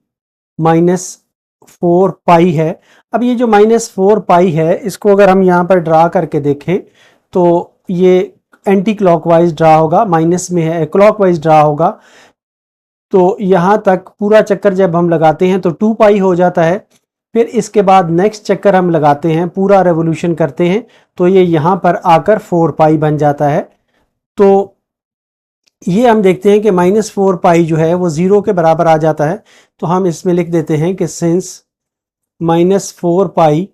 -4 पाई है। अब ये जो -4 पाई है इसको अगर हम यहाँ पर ड्रा करके देखें तो ये एंटी क्लॉकवाइज ड्रा होगा, माइनस में है, क्लॉकवाइज ड्रा होगा। तो यहाँ तक पूरा चक्कर जब हम लगाते हैं तो 2 पाई हो जाता है। फिर इसके बाद नेक्स्ट चक्कर हम लगाते हैं, पूरा रेवोल्यूशन करते हैं, तो ये यहाँ पर आकर 4 पाई बन जाता है। तो ये हम देखते हैं कि -4 पाई जो है वो 0 के बराबर आ जाता है। तो हम इसमें लिख देते हैं कि sin -4 pi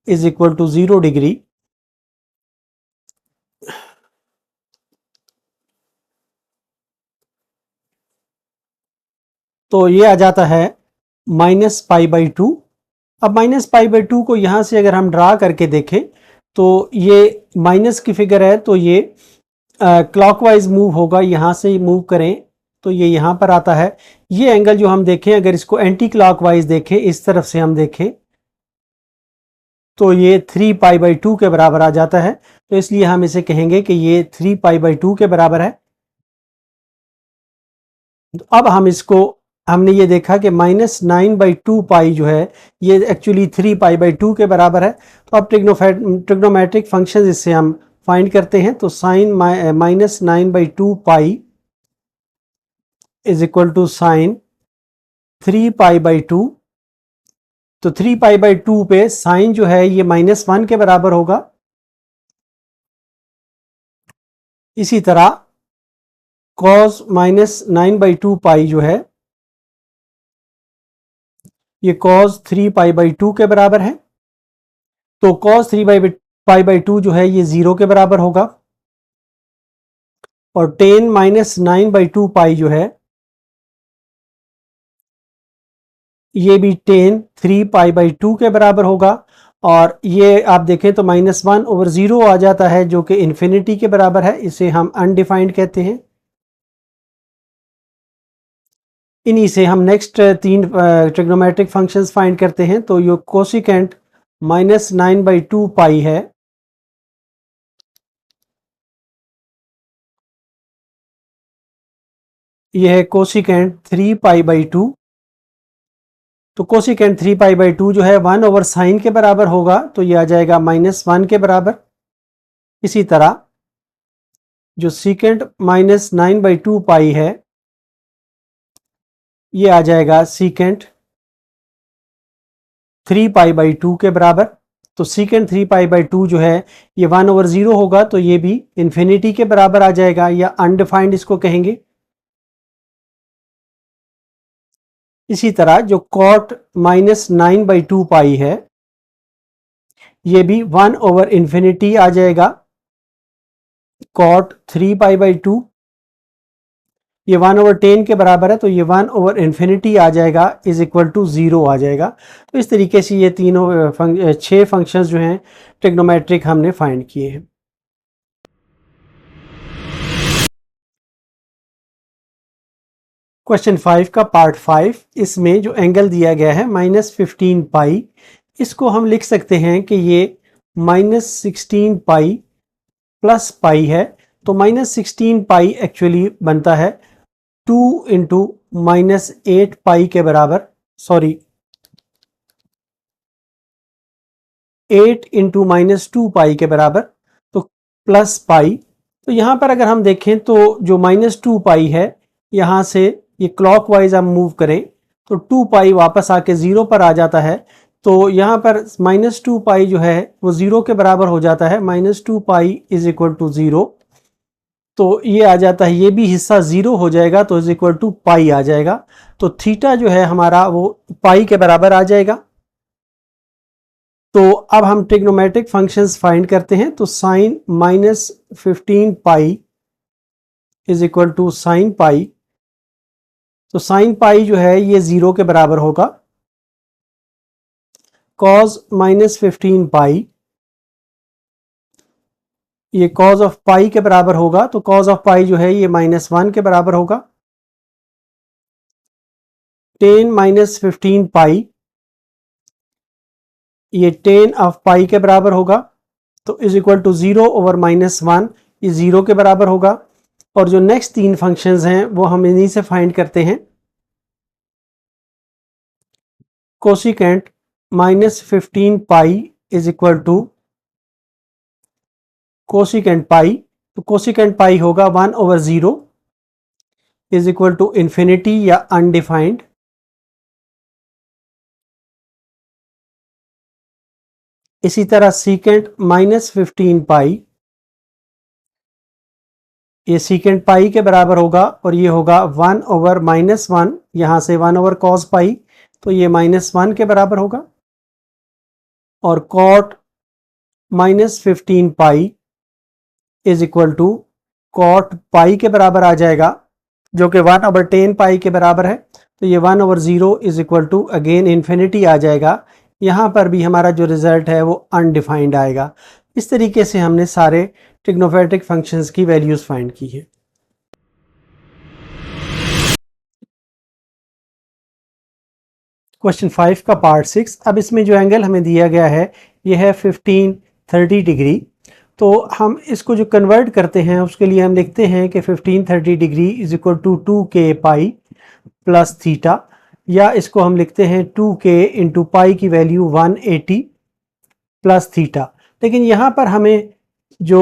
is equal to 0 degree, तो ये आ जाता है -π/2। अब -π/2 को यहाँ से अगर हम ड्रा करके देखें तो ये माइनस की फिगर है, तो ये क्लॉकवाइज मूव होगा। यहाँ से मूव करें तो ये यहाँ पर आता है। ये एंगल जो हम देखें, अगर इसको एंटी क्लॉकवाइज देखें, इस तरफ से हम देखें तो ये 3π/2 के बराबर आ जाता है। तो इसलिए हम इसे कहेंगे कि ये 3π/2 के बराबर है। तो अब हम इसको, हमने ये देखा कि -9/2 पाई जो है ये एक्चुअली 3π/2 के बराबर है। तो अब ट्रिग्नोमेट्रिक फंक्शन इससे हम फाइंड करते हैं। तो sine -9/2 pi is equal to sine 3π/2। तो 3π/2 पे साइन जो है ये -1 के बराबर होगा। इसी तरह cos -9/2 पाई जो है ये cos 3π/2 के बराबर है। तो cos 3π/2 जो है ये 0 के बराबर होगा, और tan -9/2 पाई जो है ये भी tan 3π/2 के बराबर होगा। और ये आप देखें तो -1/0 आ जाता है, जो कि इन्फिनिटी के बराबर है। इसे हम अनडिफाइंड कहते हैं। इन्हीं से हम नेक्स्ट तीन ट्रिग्नोमेट्रिक फंक्शंस फाइंड करते हैं। तो ये कोसिकेंट -9/2 पाई है, यह है कोसिकेंट 3π/2। तो कोसिकेंट 3π/2 जो है 1/sin के बराबर होगा, तो यह आ जाएगा -1 के बराबर। इसी तरह जो सीकेंट -9/2 पाई है ये आ जाएगा सीकेंट 3π/2 के बराबर। तो सीकेंट 3π/2 जो है ये 1/0 होगा, तो ये भी इन्फिनिटी के बराबर आ जाएगा, या अनडिफाइंड इसको कहेंगे। इसी तरह जो कॉट -9/2 पाई है ये भी 1/infinity आ जाएगा। कॉट 3π/2 ये 1/10 के बराबर है, तो ये 1/infinity आ जाएगा इज इक्वल टू 0 आ जाएगा। तो इस तरीके से ये तीनों 6 फंक्शंस जो हैं ट्रिग्नोमेट्रिक हमने फाइंड किए हैं। क्वेश्चन 5 का पार्ट 5, इसमें जो एंगल दिया गया है -15π, इसको हम लिख सकते हैं कि ये -16π प्लस पाई है। तो -16π एक्चुअली बनता है 2 इंटू -8π के बराबर, सॉरी 8 इंटू -2π के बराबर, तो प्लस पाई। तो यहाँ पर अगर हम देखें तो जो -2π है यहाँ से ये क्लॉकवाइज हम मूव करें तो 2π वापस आके 0 पर आ जाता है। तो यहाँ पर -2π जो है वो 0 के बराबर हो जाता है, -2π इज इक्वल टू 0। तो ये आ जाता है, ये भी हिस्सा 0 हो जाएगा, तो इज इक्वल टू पाई आ जाएगा। तो थीटा जो है हमारा वो पाई के बराबर आ जाएगा। तो अब हम ट्रिग्नोमेट्रिक फंक्शंस फाइंड करते हैं। तो sine -15π is equal to sine pi. तो साइन पाई जो है ये 0 के बराबर होगा। कॉस -15π ये कॉस ऑफ पाई के बराबर होगा। तो कॉस ऑफ पाई जो है ये -1 के बराबर होगा। टेन -15π ये टेन ऑफ पाई के बराबर होगा। तो इज इक्वल टू 0/-1 ये 0 के बराबर होगा। और जो नेक्स्ट तीन फंक्शंस हैं वो हम इन्हीं से फाइंड करते हैं। Cosecant -15π is equal to cosecant pi. तो कोसिकेंट पाई होगा 1/0 इज इक्वल टू इन्फिनिटी या अनडिफाइंड। इसी तरह सीकेंट -15π ये सीकेंट पाई के बराबर होगा, और ये होगा 1/-1, यहाँ से 1/cos पाई, तो ये -1 के बराबर होगा। और cot -15π is equal to cot pi के बराबर आ जाएगा, जो कि 1/10π के बराबर है। तो ये 1/0 is equal to again infinity आ जाएगा। यहाँ पर भी हमारा जो रिजल्ट है वो अनडिफाइंड आएगा। इस तरीके से हमने सारे ट्रिग्नोमेट्रिक फंक्शंस की वैल्यूज फाइंड की है। क्वेश्चन 5 का पार्ट 6, अब इसमें जो एंगल हमें दिया गया है ये है 1530 डिग्री। तो हम इसको जो कन्वर्ट करते हैं उसके लिए हम लिखते हैं कि 1530 degree is equal to 2k plus theta, या इसको हम लिखते हैं 2k इंटू पाई की वैल्यू 180 प्लस थीटा। लेकिन यहाँ पर हमें जो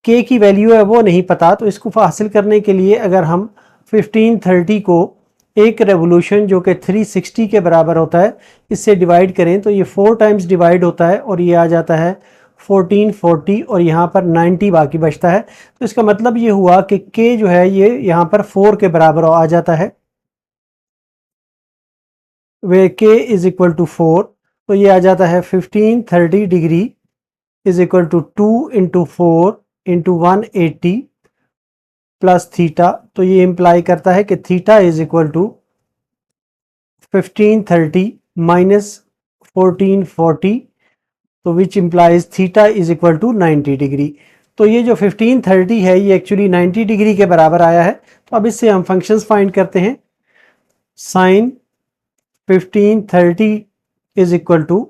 k की वैल्यू है वो नहीं पता, तो इसको हासिल करने के लिए अगर हम 1530 को एक रेवोल्यूशन जो कि 360 के बराबर होता है इससे डिवाइड करें तो ये 4 टाइम्स डिवाइड होता है, और ये आ जाता है 1440, और यहाँ पर 90 बाकी बचता है। तो इसका मतलब ये हुआ कि k जो है ये यहाँ पर 4 के बराबर आ जाता है। वे के इज इक्वल टू 4, तो ये आ जाता है 1530 degree is equal to 2 into 4 into 180 plus theta. तो ये इम्प्लाई करता है कि theta is equal to 1530 minus 1440, तो which implies theta is equal to 90 degree. तो ये जो 1530 है ये एक्चुअली 90 डिग्री के बराबर आया है। तो अब इससे हम फंक्शंस फाइंड करते हैं। Sine 1530 is equal to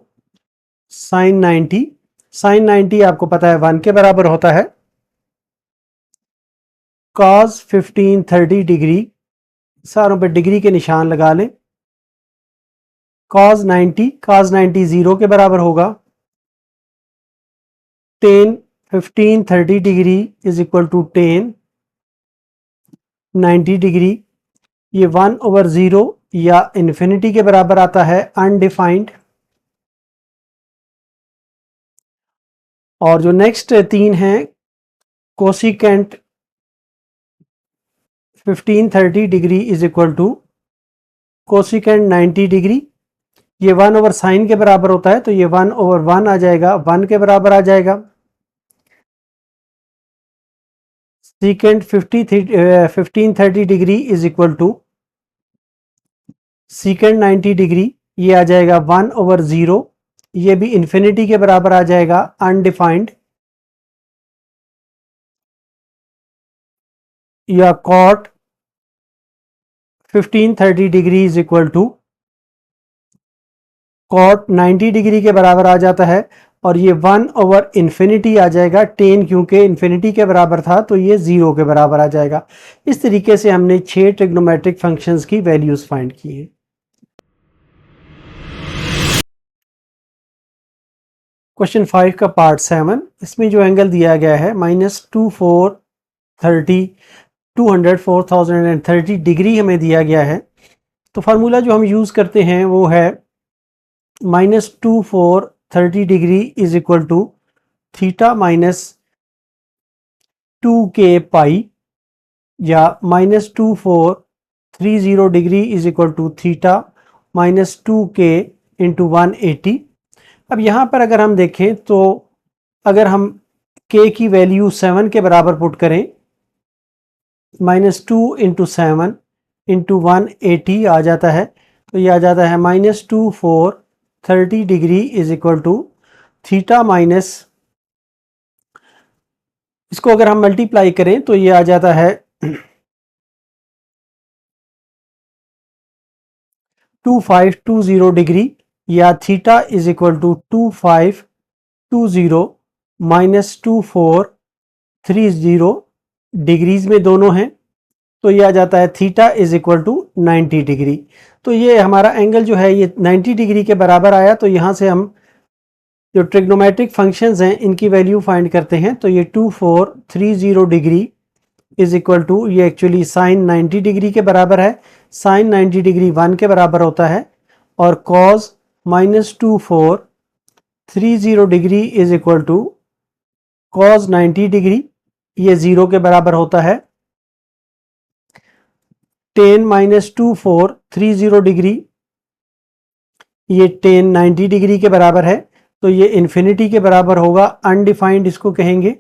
sine 90। Sine 90 आपको पता है 1 के बराबर होता है। कॉस 1530 डिग्री, सारों पे डिग्री के निशान लगा लें। कॉस 90 0 के बराबर होगा। Tan 1530 degree is equal to tan 90 degree, ये 1/0 या इन्फिनिटी के बराबर आता है, अनडिफाइंड। और जो नेक्स्ट 3 हैं, cosecant 1530 degree is equal to cosecant 90 degree, ये 1/sin के बराबर होता है, तो ये 1/1 आ जाएगा, 1 के बराबर आ जाएगा। Secant 1530 degree is equal to secant 90 degree, ये आ जाएगा 1/0, ये भी इन्फिनिटी के बराबर आ जाएगा, अनडिफाइंड। या cot 1530 degree is equal to cot 90 degree के बराबर आ जाता है, और ये 1/infinity आ जाएगा, 10 क्योंकि इन्फिनिटी के बराबर था तो ये 0 के बराबर आ जाएगा। इस तरीके से हमने 6 ट्रिग्नोमेट्रिक फंक्शंस की वैल्यूज फाइंड की हैं। क्वेश्चन 5 का पार्ट 7, इसमें जो एंगल दिया गया है -2430 डिग्री हमें दिया गया है। तो फार्मूला जो हम यूज़ करते हैं वो है -2430 degree is equal to theta minus 2k pi, या -2430 degree is equal to theta minus 2k into 180। अब यहाँ पर अगर हम देखें तो अगर हम k की वैल्यू 7 के बराबर पुट करें, -2 इंटू 7 इंटू 180 आ जाता है, तो ये आ जाता है -2430 degree is equal to theta minus, इसको अगर हम मल्टीप्लाई करें तो ये आ जाता है 2520 डिग्री, या theta is equal to 2520 minus 2430 degrees में दोनों हैं, तो ये आ जाता है theta is equal to 90 degree. तो ये हमारा एंगल जो है ये 90 डिग्री के बराबर आया। तो यहाँ से हम जो ट्रिग्नोमेट्रिक फंक्शंस हैं इनकी वैल्यू फाइंड करते हैं। तो ये 2430 डिग्री इज इक्वल टू, ये एक्चुअली साइन 90 डिग्री के बराबर है। साइन 90 डिग्री 1 के बराबर होता है, और cos -2430 degree is equal to cos 90 degree, ये 0 के बराबर होता है। टेन -2430 डिग्री, ये टेन 90 डिग्री के बराबर है, तो ये इन्फिनिटी के बराबर होगा, अनडिफाइंड इसको कहेंगे।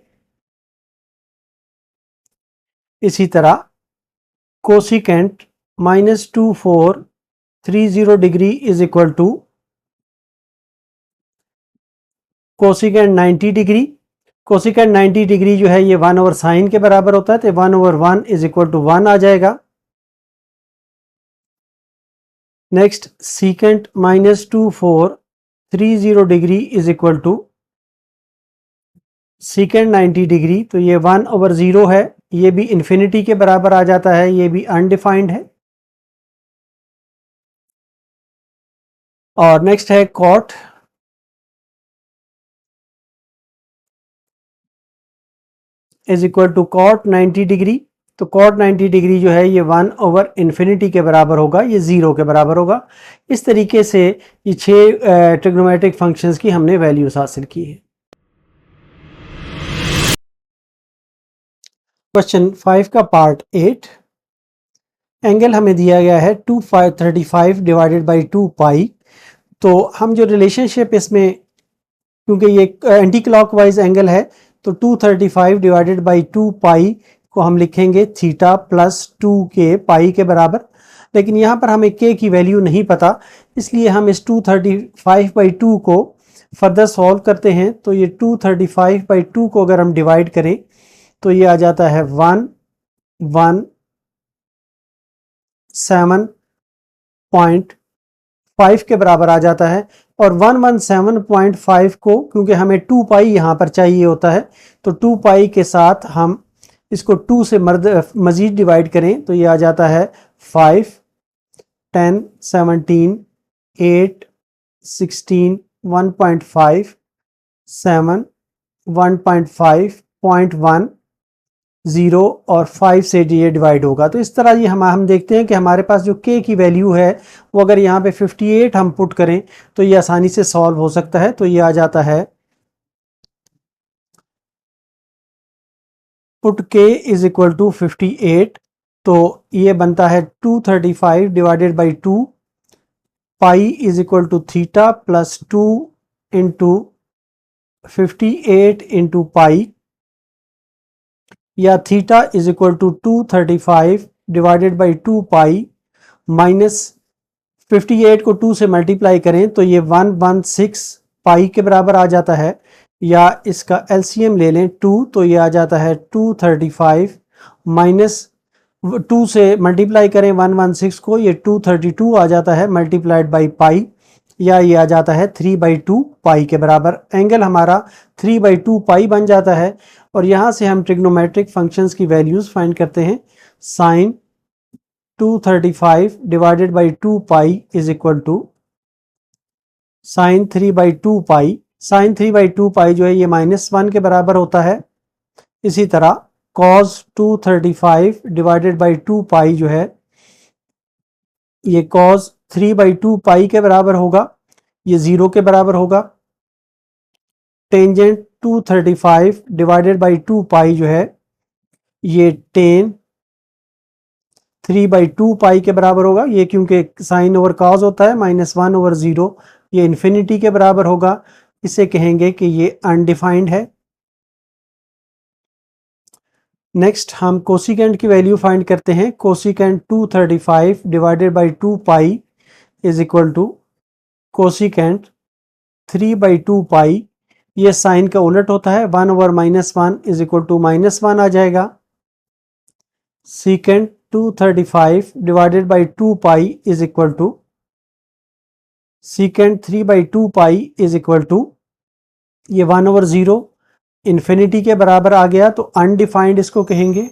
इसी तरह cosecant -2430 degree is equal to cosecant 90 degree. Cosecant 90 degree जो है ये 1/sin के बराबर होता है, तो 1/1 इज इक्वल टू 1 आ जाएगा। Next secant -2430 degree is equal to secant 90 degree, तो ये 1/0 है, ये भी इन्फिनिटी के बराबर आ जाता है, ये भी अनडिफाइंड है। और नेक्स्ट है cot is equal to cot 90 degree. तो कॉट 90 डिग्री जो है ये 1/infinity के बराबर होगा, ये 0 के बराबर होगा। इस तरीके से ये 6 ट्रिग्नोमेट्रिक फंक्शंस की हमने वैल्यूज हासिल की है। क्वेश्चन 5 का पार्ट 8, एंगल हमें दिया गया है 235 डिवाइडेड बाई 2 पाई। तो हम जो रिलेशनशिप इसमें, क्योंकि ये एंटी क्लॉकवाइज एंगल है, तो 235 डिवाइडेड बाई 2 पाई को हम लिखेंगे थीटा प्लस 2 के, पाई के बराबर। लेकिन यहाँ पर हमें के की वैल्यू नहीं पता, इसलिए हम इस 235 बाई 2 को फर्दर सॉल्व करते हैं। तो ये 235 बाई 2 को अगर हम डिवाइड करें तो ये आ जाता है 117.5 के बराबर आ जाता है। और 117.5 को, क्योंकि हमें 2 पाई यहाँ पर चाहिए होता है, तो 2 पाई के साथ हम इसको 2 से मज़ीद डिवाइड करें तो ये आ जाता है 5, 10, 17, 8, 16, 1.5, 7, 1.5, 0.1, 0 और 5 से ये डिवाइड होगा। तो इस तरह ये हम देखते हैं कि हमारे पास जो के की वैल्यू है वो अगर यहाँ पे 58 हम पुट करें तो ये आसानी से सॉल्व हो सकता है। तो ये आ जाता है, पुट के इज इक्वल टू 58, तो ये बनता है 235 divided by 2 pi is equal to theta plus 2 into 58 into pi, या theta is equal to 235 divided by 2 pi minus 58 को 2 से मल्टीप्लाई करें तो ये 116 पाई के बराबर आ जाता है। या इसका एलसीएम ले लें 2, तो ये आ जाता है 235 माइनस 2 से मल्टीप्लाई करें 116 को, ये 232 आ जाता है मल्टीप्लाइड बाई पाई, या ये आ जाता है 3/2 पाई के बराबर। एंगल हमारा 3/2 पाई बन जाता है। और यहाँ से हम ट्रिग्नोमेट्रिक फंक्शंस की वैल्यूज़ फाइंड करते हैं। Sine 235 divided by 2 pi is equal to sine 3/2 pi. Sine 3/2 pi जो है ये -1 के बराबर होता है। इसी तरह cos 235 डिवाइडेड बाई 2 पाई जो है ये cos 3/2 पाई के बराबर होगा, ये 0 के बराबर होगा। टेंजेंट 235 डिवाइडेड बाई 2 पाई जो है ये टेन 3/2 पाई के बराबर होगा, ये क्योंकि साइन ओवर कॉस होता है, -1/0, ये इन्फिनिटी के बराबर होगा। इसे कहेंगे कि ये अनडिफाइंड है। नेक्स्ट हम कोसिकेंट की वैल्यू फाइंड करते हैं। Cosecant 235 divided by 2 pi is equal to cosecant 3/2 pi, ये साइन का उलट होता है, 1/-1 इज इक्वल टू -1 आ जाएगा। Secant 235 divided by 2 pi is equal to secant 3/2 pi is equal to, ये 1/0 इन्फिनिटी के बराबर आ गया, तो अनडिफाइंड इसको कहेंगे।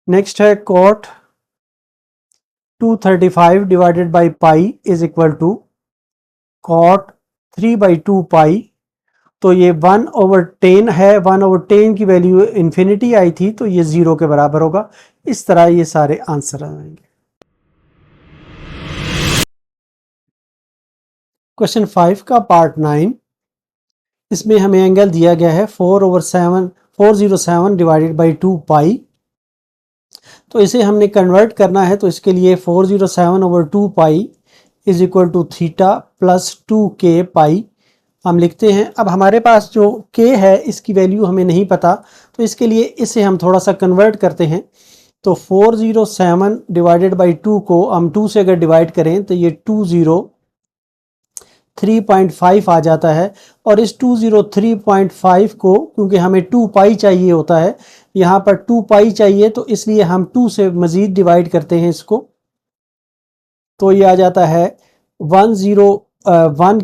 नेक्स्ट है cot 235 divided by pi is equal to cot 3/2 pi, तो ये 1/10 है, 1/10 की वैल्यू इन्फिनिटी आई थी, तो ये 0 के बराबर होगा। इस तरह ये सारे आंसर आएंगे। क्वेश्चन 5 का पार्ट 9, इसमें हमें एंगल दिया गया है 407 डिवाइडेड बाई 2 पाई। तो इसे हमने कन्वर्ट करना है, तो इसके लिए 407/2 pi is equal to theta plus 2k pi हम लिखते हैं। अब हमारे पास जो k है इसकी वैल्यू हमें नहीं पता, तो इसके लिए इसे हम थोड़ा सा कन्वर्ट करते हैं। तो 407 डिवाइडेड बाई 2 को हम 2 से अगर डिवाइड करें तो ये 203.5 आ जाता है। और इस 203.5 को, क्योंकि हमें 2 पाई चाहिए होता है, यहाँ पर 2 पाई चाहिए, तो इसलिए हम 2 से मज़ीद डिवाइड करते हैं इसको। तो ये आ जाता है 1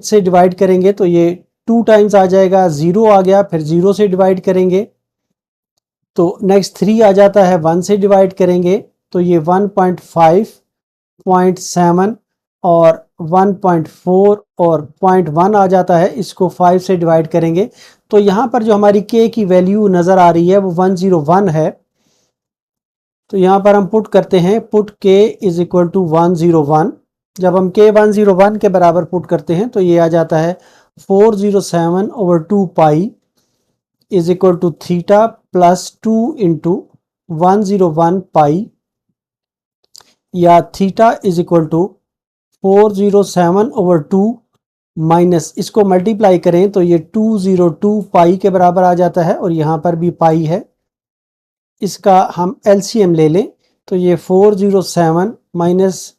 से डिवाइड करेंगे तो ये 2 टाइम्स आ जाएगा, 0 आ गया, फिर 0 से डिवाइड करेंगे तो नेक्स्ट 3 आ जाता है, 1 से डिवाइड करेंगे तो ये 1.5, 0.7 और 1.4 और 0.1 आ जाता है। इसको 5 से डिवाइड करेंगे तो यहाँ पर जो हमारी k की वैल्यू नज़र आ रही है वो 101 है। तो यहाँ पर हम पुट करते हैं, put k is equal to 101। जब हम k 101 के बराबर पुट करते हैं तो ये आ जाता है 407/2 pi is equal to theta plus 2 into 101 pi या theta is equal to 407/2 minus इसको मल्टीप्लाई करें तो ये 202 पाई के बराबर आ जाता है और यहाँ पर भी पाई है। इसका हम एलसीएम ले लें तो ये 407 माइनस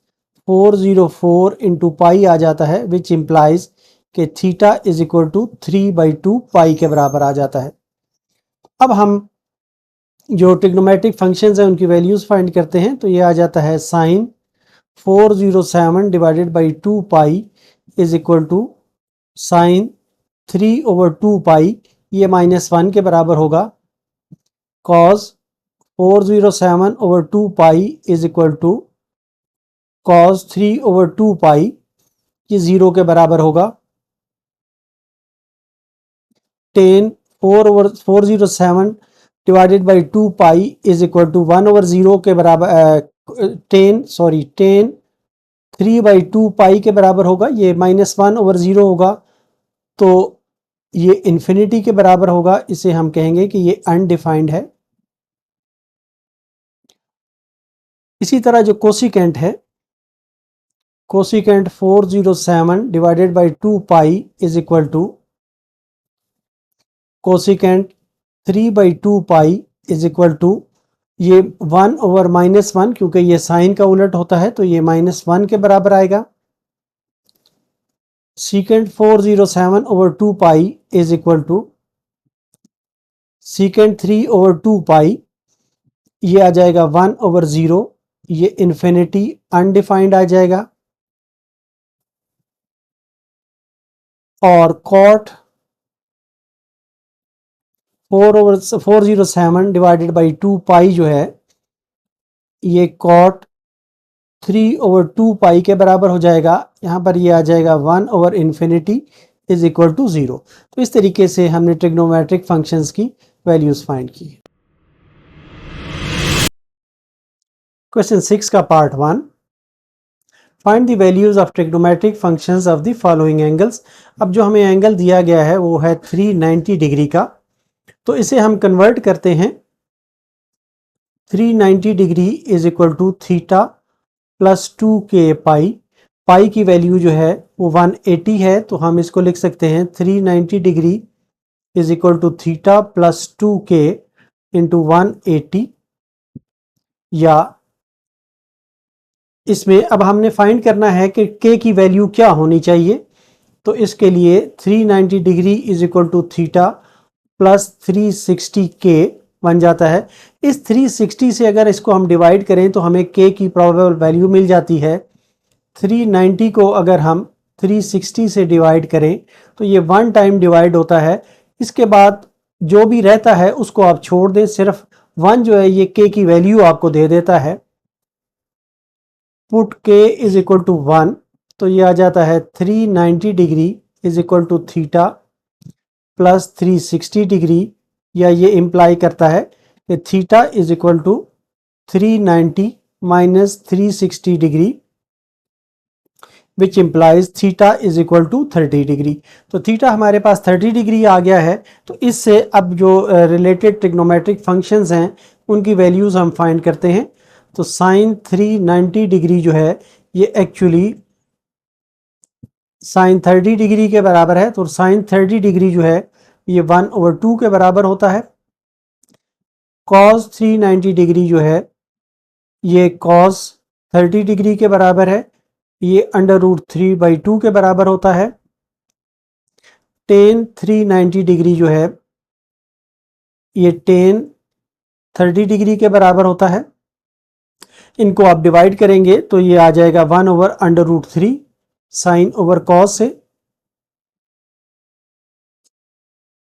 404 इंटू पाई आ जाता है, विच इम्प्लाइज कि थीटा इज इक्वल टू 3/2 पाई के बराबर आ जाता है। अब हम जो ट्रिग्नोमेट्रिक फंक्शंस हैं उनकी वैल्यूज़ फाइंड करते हैं। तो ये आ जाता है sine 407 divided by 2 pi is equal to sine 3/2 pi, ये -1 के बराबर होगा। Cos 407/2 pi is equal to cos 3/2 pi, ये 0 के बराबर होगा। Tan 407 divided by 2 pi is equal to 1/0 के बराबर टेन 3/2 पाई के बराबर होगा। ये -1/0 होगा तो ये इन्फिनिटी के बराबर होगा। इसे हम कहेंगे कि ये अनडिफाइंड है। इसी तरह जो कोसिकेंट है, cosecant 407 divided by 2 pi is equal to cosecant 3/2 pi is equal to ये 1/-1, क्योंकि ये साइन का उलट होता है तो ये -1 के बराबर आएगा। Secant 407/2 pi is equal to secant 3/2 pi, ये आ जाएगा 1/0, ये इन्फिनिटी अनडिफाइंड आ जाएगा। और कॉट 407 डिवाइडेड बाई 2 पाई जो है ये कॉट 3/2 पाई के बराबर हो जाएगा। यहाँ पर ये आ जाएगा 1/∞ इज इक्वल टू 0। तो इस तरीके से हमने ट्रिग्नोमेट्रिक फंक्शंस की वैल्यूज फाइंड की। क्वेश्चन 6 का part 1, find the values of trigonometric functions of the following angles. अब जो हमें एंगल दिया गया है वो है 390 डिग्री का, तो इसे हम कन्वर्ट करते हैं। 390 degree is equal to theta plus 2k pi. Pi की वैल्यू जो है वो 180 है, तो हम इसको लिख सकते हैं 390 degree is equal to theta plus 2k into 180। या इसमें अब हमने फाइंड करना है कि k की वैल्यू क्या होनी चाहिए। तो इसके लिए 390 degree is equal to theta plus 360k बन जाता है। इस 360 से अगर इसको हम डिवाइड करें तो हमें k की प्रोबेबल वैल्यू मिल जाती है। 390 को अगर हम 360 से डिवाइड करें तो ये 1 टाइम डिवाइड होता है। इसके बाद जो भी रहता है उसको आप छोड़ दें, सिर्फ 1 जो है ये k की वैल्यू आपको दे देता है। Put k is equal to 1, तो ये आ जाता है 390 degree is equal to theta plus 360 degree, या ये इम्प्लाई करता है कि theta is equal to 390 minus 360 degree, which implies theta is equal to 30 degree. तो थीटा हमारे पास 30 डिग्री आ गया है। तो इससे अब जो रिलेटेड ट्रिग्नोमेट्रिक फंक्शंस हैं उनकी वैल्यूज़ हम फाइंड करते हैं। तो साइन 390 डिग्री जो है ये एक्चुअली साइन 30 डिग्री के बराबर है। तो साइन 30 डिग्री जो है ये 1/2 के बराबर होता है। कॉस 390 डिग्री जो है ये कॉस 30 डिग्री के बराबर है, ये √3/2 के बराबर होता है। टेन 390 डिग्री जो है ये टेन 30 डिग्री के बराबर होता है। इनको आप डिवाइड करेंगे तो ये आ जाएगा 1/√3 साइन ओवर कॉस से।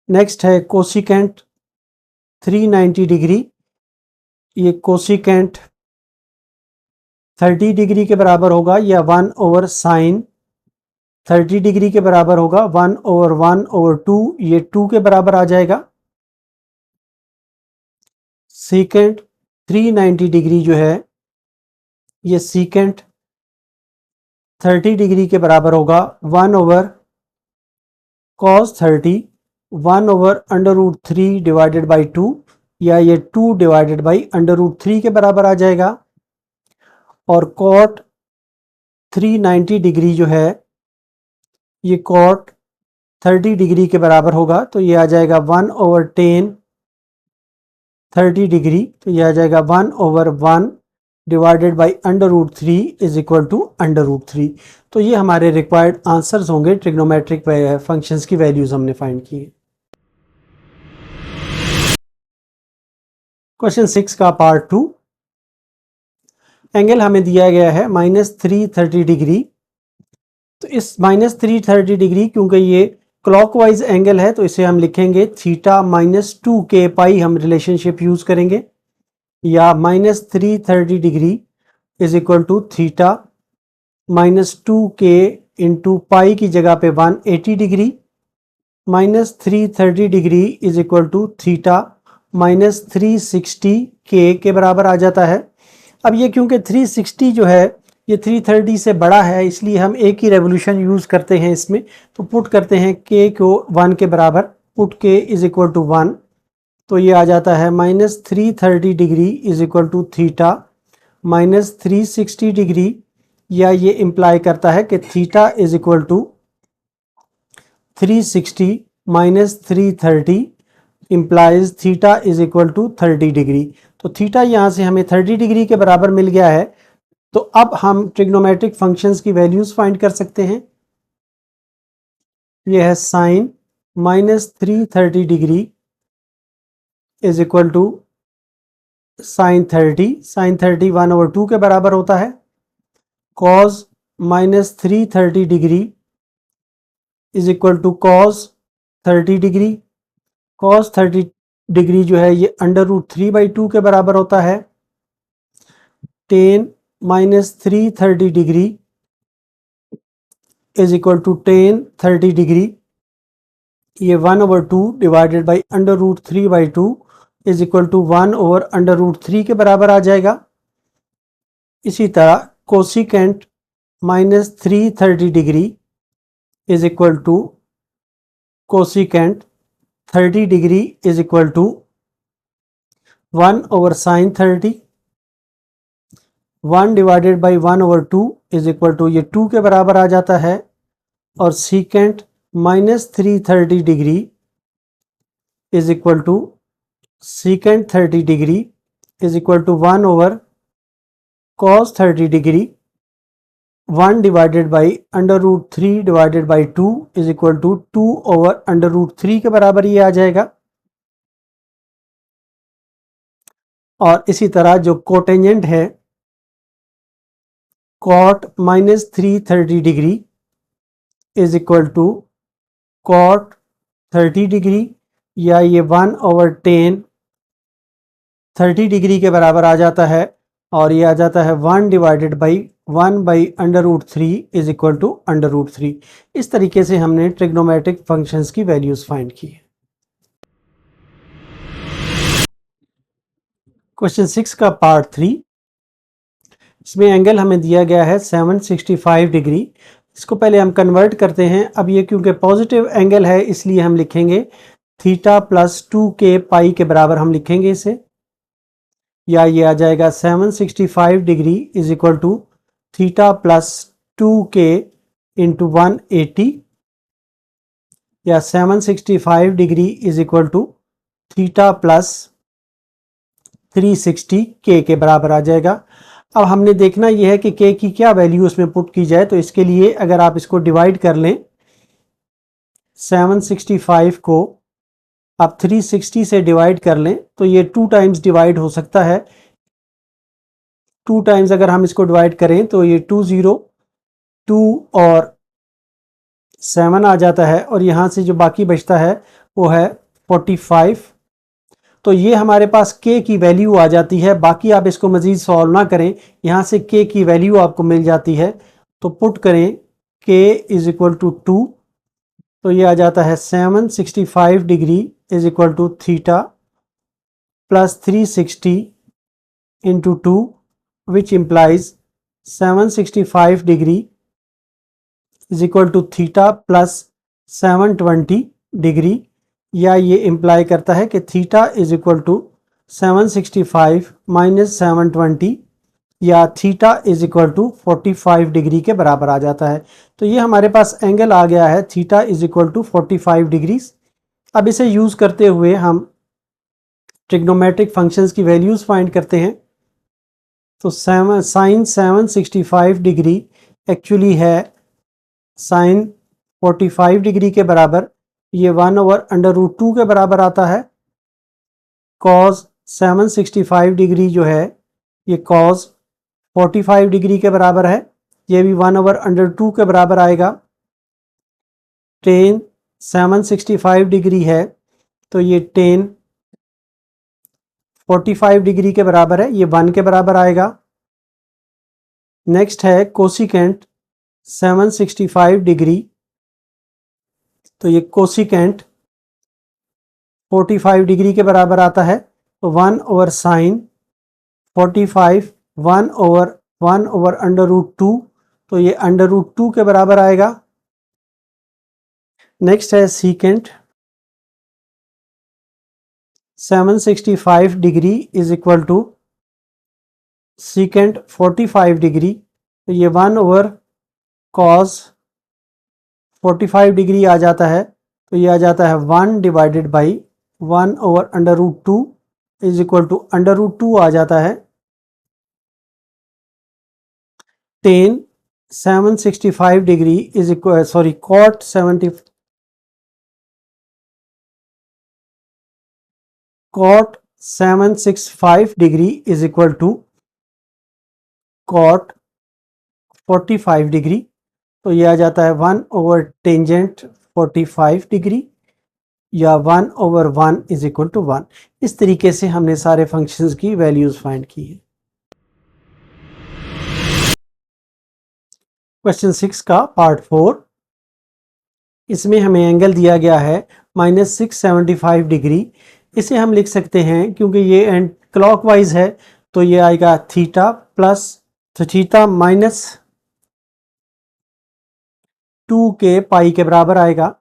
नेक्स्ट है कोसिकेंट 390 डिग्री, ये कोसिकेंट 30 डिग्री के बराबर होगा, या 1/sin 30 डिग्री के बराबर होगा। 1/1/2 ये 2 के बराबर आ जाएगा। सीकेंट 390 डिग्री जो है ये सीकेंट 30 डिग्री के बराबर होगा 1/cos 30, 1/√3 डिवाइडेड बाई 2, या ये 2 डिवाइडेड बाई √3 के बराबर आ जाएगा। और कॉट 390 डिग्री जो है ये कॉट 30 डिग्री के बराबर होगा, तो ये आ जाएगा 1/10 30 डिग्री, तो ये आ जाएगा 1/1 divided by √3 is equal to √3। तो ये हमारे रिक्वायर्ड आंसर्स होंगे, ट्रिग्नोमेट्रिक फंक्शंस की वैल्यूज हमने फाइंड की है। क्वेश्चन 6 का पार्ट 2। एंगल हमें दिया गया है -330 डिग्री। तो इस -330 डिग्री, क्योंकि ये क्लॉकवाइज एंगल है, तो इसे हम लिखेंगे थीटा -2k पाई, हम रिलेशनशिप यूज करेंगे, या -330 degree is equal to theta -2k into pi की जगह पे 180 degree, -330 degree is equal to theta -360k के बराबर आ जाता है। अब ये क्योंकि 360 जो है ये 330 से बड़ा है, इसलिए हम एक ही रेवोल्यूशन यूज़ करते हैं इसमें। तो पुट करते हैं k को 1 के बराबर, put k is equal to 1, तो ये आ जाता है -330 degree is equal to theta -360 degree, या ये इम्प्लाई करता है कि theta is equal to 360 -330 implies theta is equal to 30 degree. तो थीटा यहाँ से हमें 30 डिग्री के बराबर मिल गया है। तो अब हम ट्रिग्नोमेट्रिक फंक्शंस की वैल्यूज फाइंड कर सकते हैं। यह है sine -330 degree is equal to sine 30 1/2 के बराबर होता है। Cos -330 degree is equal to cos 30 degree. Cos 30 degree जो है ये √3/2 के बराबर होता है। Tan -330 degree is equal to tan 30 degree, ये 1/2 divided by √3/2 is equal to 1/√3 के बराबर आ जाएगा। इसी तरह cosecant -330 degree is equal to cosecant 30 degree is equal to 1/sin 30, 1 divided by 1/2 is equal to ये 2 के बराबर आ जाता है। और secant -330 degree is equal to secant 30 degree is equal to 1/cos 30 degree, 1 divided by √3 divided by 2 is equal to 2/√3 के बराबर ये आ जाएगा। और इसी तरह जो कोटेंजेंट है cot -330 degree is equal to cot 30 degree, या ये 1/10 30 डिग्री के बराबर आ जाता है। और ये आ जाता है 1 divided by 1/√3 is equal to √3। इस तरीके से हमने ट्रिग्नोमेट्रिक फंक्शंस की वैल्यूज फाइंड की। क्वेश्चन 6 का पार्ट 3। इसमें एंगल हमें दिया गया है 765 डिग्री। इसको पहले हम कन्वर्ट करते हैं। अब ये क्योंकि पॉजिटिव एंगल है इसलिए हम लिखेंगे थीटा +2k पाई के बराबर हम लिखेंगे इसे, या ये आ जाएगा 765 degree is equal to theta +2k into 180, या 765 degree is equal to theta +360k के बराबर आ जाएगा। अब हमने देखना यह है कि k की क्या वैल्यू उसमें पुट की जाए। तो इसके लिए अगर आप इसको डिवाइड कर लें, 765 को आप 360 से डिवाइड कर लें तो ये 2 टाइम्स डिवाइड हो सकता है। 2 टाइम्स अगर हम इसको डिवाइड करें तो ये 2 और 7 आ जाता है, और यहाँ से जो बाकी बचता है वो है 45। तो ये हमारे पास k की वैल्यू आ जाती है। बाकी आप इसको मज़ीद सॉल्व ना करें, यहाँ से k की वैल्यू आपको मिल जाती है। तो पुट करें k इज इक्वल टू 2, तो ये आ जाता है 765 degree is equal to theta +360 into 2 which implies 765 degree is equal to theta +720 degree, या ये इम्प्लाई करता है कि theta is equal to 765 minus 720 या theta is equal to 45 degree के बराबर आ जाता है। तो ये हमारे पास एंगल आ गया है theta is equal to 45 degree. अब इसे यूज़ करते हुए हम ट्रिग्नोमेट्रिक फंक्शंस की वैल्यूज़ फाइंड करते हैं। तो साइन 765 डिग्री एक्चुअली है साइन 45 डिग्री के बराबर, ये 1/√2 के बराबर आता है। कॉस 765 डिग्री जो है ये कॉस 45 डिग्री के बराबर है, ये भी 1/√2 के बराबर आएगा। टेन 765 डिग्री है तो ये टेन 45 डिग्री के बराबर है, ये 1 के बराबर आएगा। नेक्स्ट है कोसिकेंट 765 डिग्री, तो ये कोसिकेंट 45 डिग्री के बराबर आता है। तो 1/sin 45 1/√2, तो ये √2 के बराबर आएगा। नेक्स्ट है secant 765 degree is equal to secant 45 degree, तो ये 1/cos 45 डिग्री आ जाता है। तो ये आ जाता है 1 divided by 1/√2 is equal to √2 आ जाता है। Tan 765 degree is equal cot 765 degree is equal to cot 45 degree, तो ये आ जाता है 1/टेंजेंट 45 डिग्री या 1/1 इज इक्वल टू 1। इस तरीके से हमने सारे फंक्शंस की वैल्यूज फाइंड की है। क्वेश्चन 6 का पार्ट 4, इसमें हमें एंगल दिया गया है -675 डिग्री। इसे हम लिख सकते हैं क्योंकि ये एंड क्लॉकवाइज है तो ये आएगा थीटा प्लस थीटा माइनस 2 के पाई के बराबर आएगा,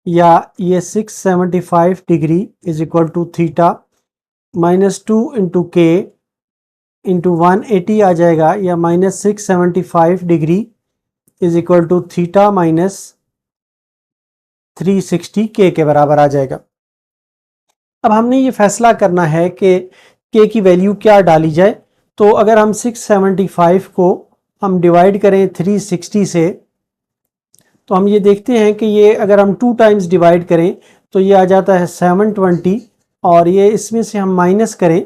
या ये 675 degree is equal to theta -2 into के इंटू 180 आ जाएगा, या -675 degree is equal to theta minus 360 के बराबर आ जाएगा। अब हमने ये फैसला करना है कि के की वैल्यू क्या डाली जाए। तो अगर हम 675 को हम डिवाइड करें 360 से, तो हम ये देखते हैं कि ये अगर हम 2 टाइम्स डिवाइड करें तो ये आ जाता है 720, और ये इसमें से हम माइनस करें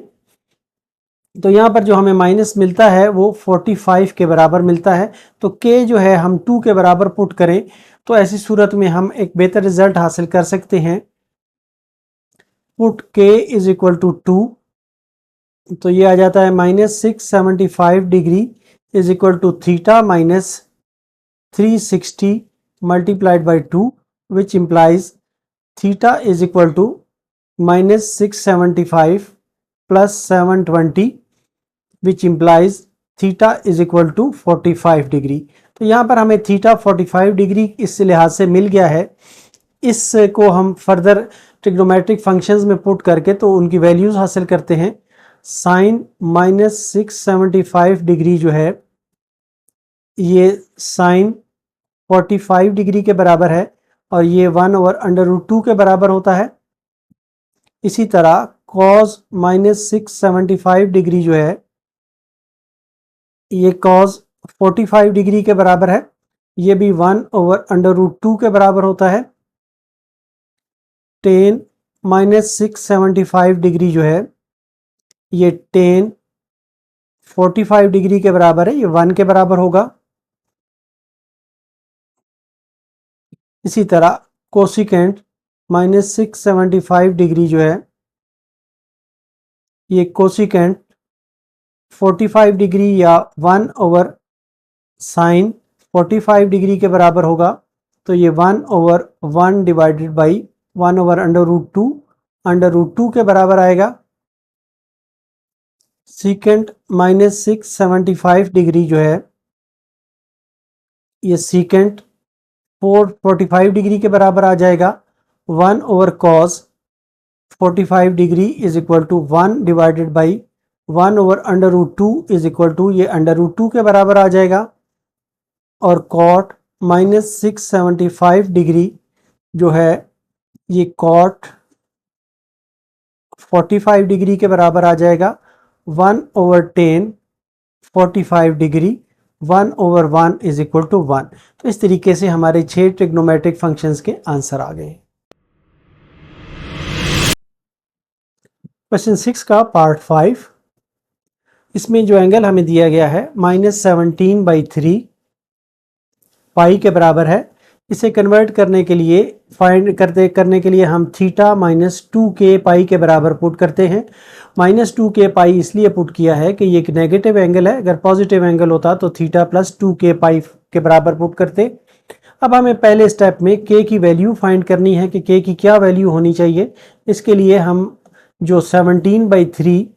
तो यहाँ पर जो हमें माइनस मिलता है वो 45 के बराबर मिलता है। तो के जो है हम 2 के बराबर पुट करें तो ऐसी सूरत में हम एक बेहतर रिजल्ट हासिल कर सकते हैं। पुट के इज इक्वल टू 2, तो ये आ जाता है -675 degree is equal to theta minus 360 multiplied by 2, which implies theta is equal to -675 plus 720, which implies theta is equal to 45 degree. तो यहाँ पर हमें थीटा 45 डिग्री इस लिहाज से मिल गया है। इसको हम फर्दर ट्रिग्नोमेट्रिक फंक्शंस में पुट करके तो उनकी वैल्यूज हासिल करते हैं। साइन -675 डिग्री जो है ये साइन 45 डिग्री के बराबर है, और ये 1/√2 के बराबर होता है। इसी तरह cos -675 डिग्री जो है ये cos 45 डिग्री के बराबर है, ये भी 1/√2 के बराबर होता है। टेन -675 डिग्री जो है ये टेन 45 डिग्री के बराबर है, ये 1 के बराबर होगा। इसी तरह कोसिकेंट -675 डिग्री जो है ये कोसिकेंट 45 डिग्री या 1/sin 45 डिग्री के बराबर होगा। तो ये 1/1 डिवाइडेड बाई 1/√2 √2 के बराबर आएगा। सीकेंट -675 डिग्री जो है ये सीकेंट 45 डिग्री के बराबर आ जाएगा। 1/cos 45 degree is equal to 1 divided by 1 over under root 2 is equal to, ये अंडर रूट 2 के बराबर आ जाएगा, और कॉट माइनस 675 डिग्री जो है ये कॉट 45 डिग्री के बराबर आ जाएगा। 1 over 10 45 degree 1 over 1 is equal to 1। तो इस तरीके से हमारे 6 ट्रिग्नोमेट्रिक फंक्शंस के आंसर आ गए। क्वेश्चन 6 का पार्ट 5, इसमें जो एंगल हमें दिया गया है -17/3 पाई के बराबर है। इसे कन्वर्ट करने के लिए करने के लिए हम थीटा -2k पाई के बराबर पुट करते हैं। -2k पाई इसलिए पुट किया है कि ये एक नेगेटिव एंगल है, अगर पॉजिटिव एंगल होता तो थीटा +2k पाई के बराबर पुट करते। अब हमें पहले स्टेप में k की वैल्यू फाइंड करनी है कि k की क्या वैल्यू होनी चाहिए। इसके लिए हम जो 17/3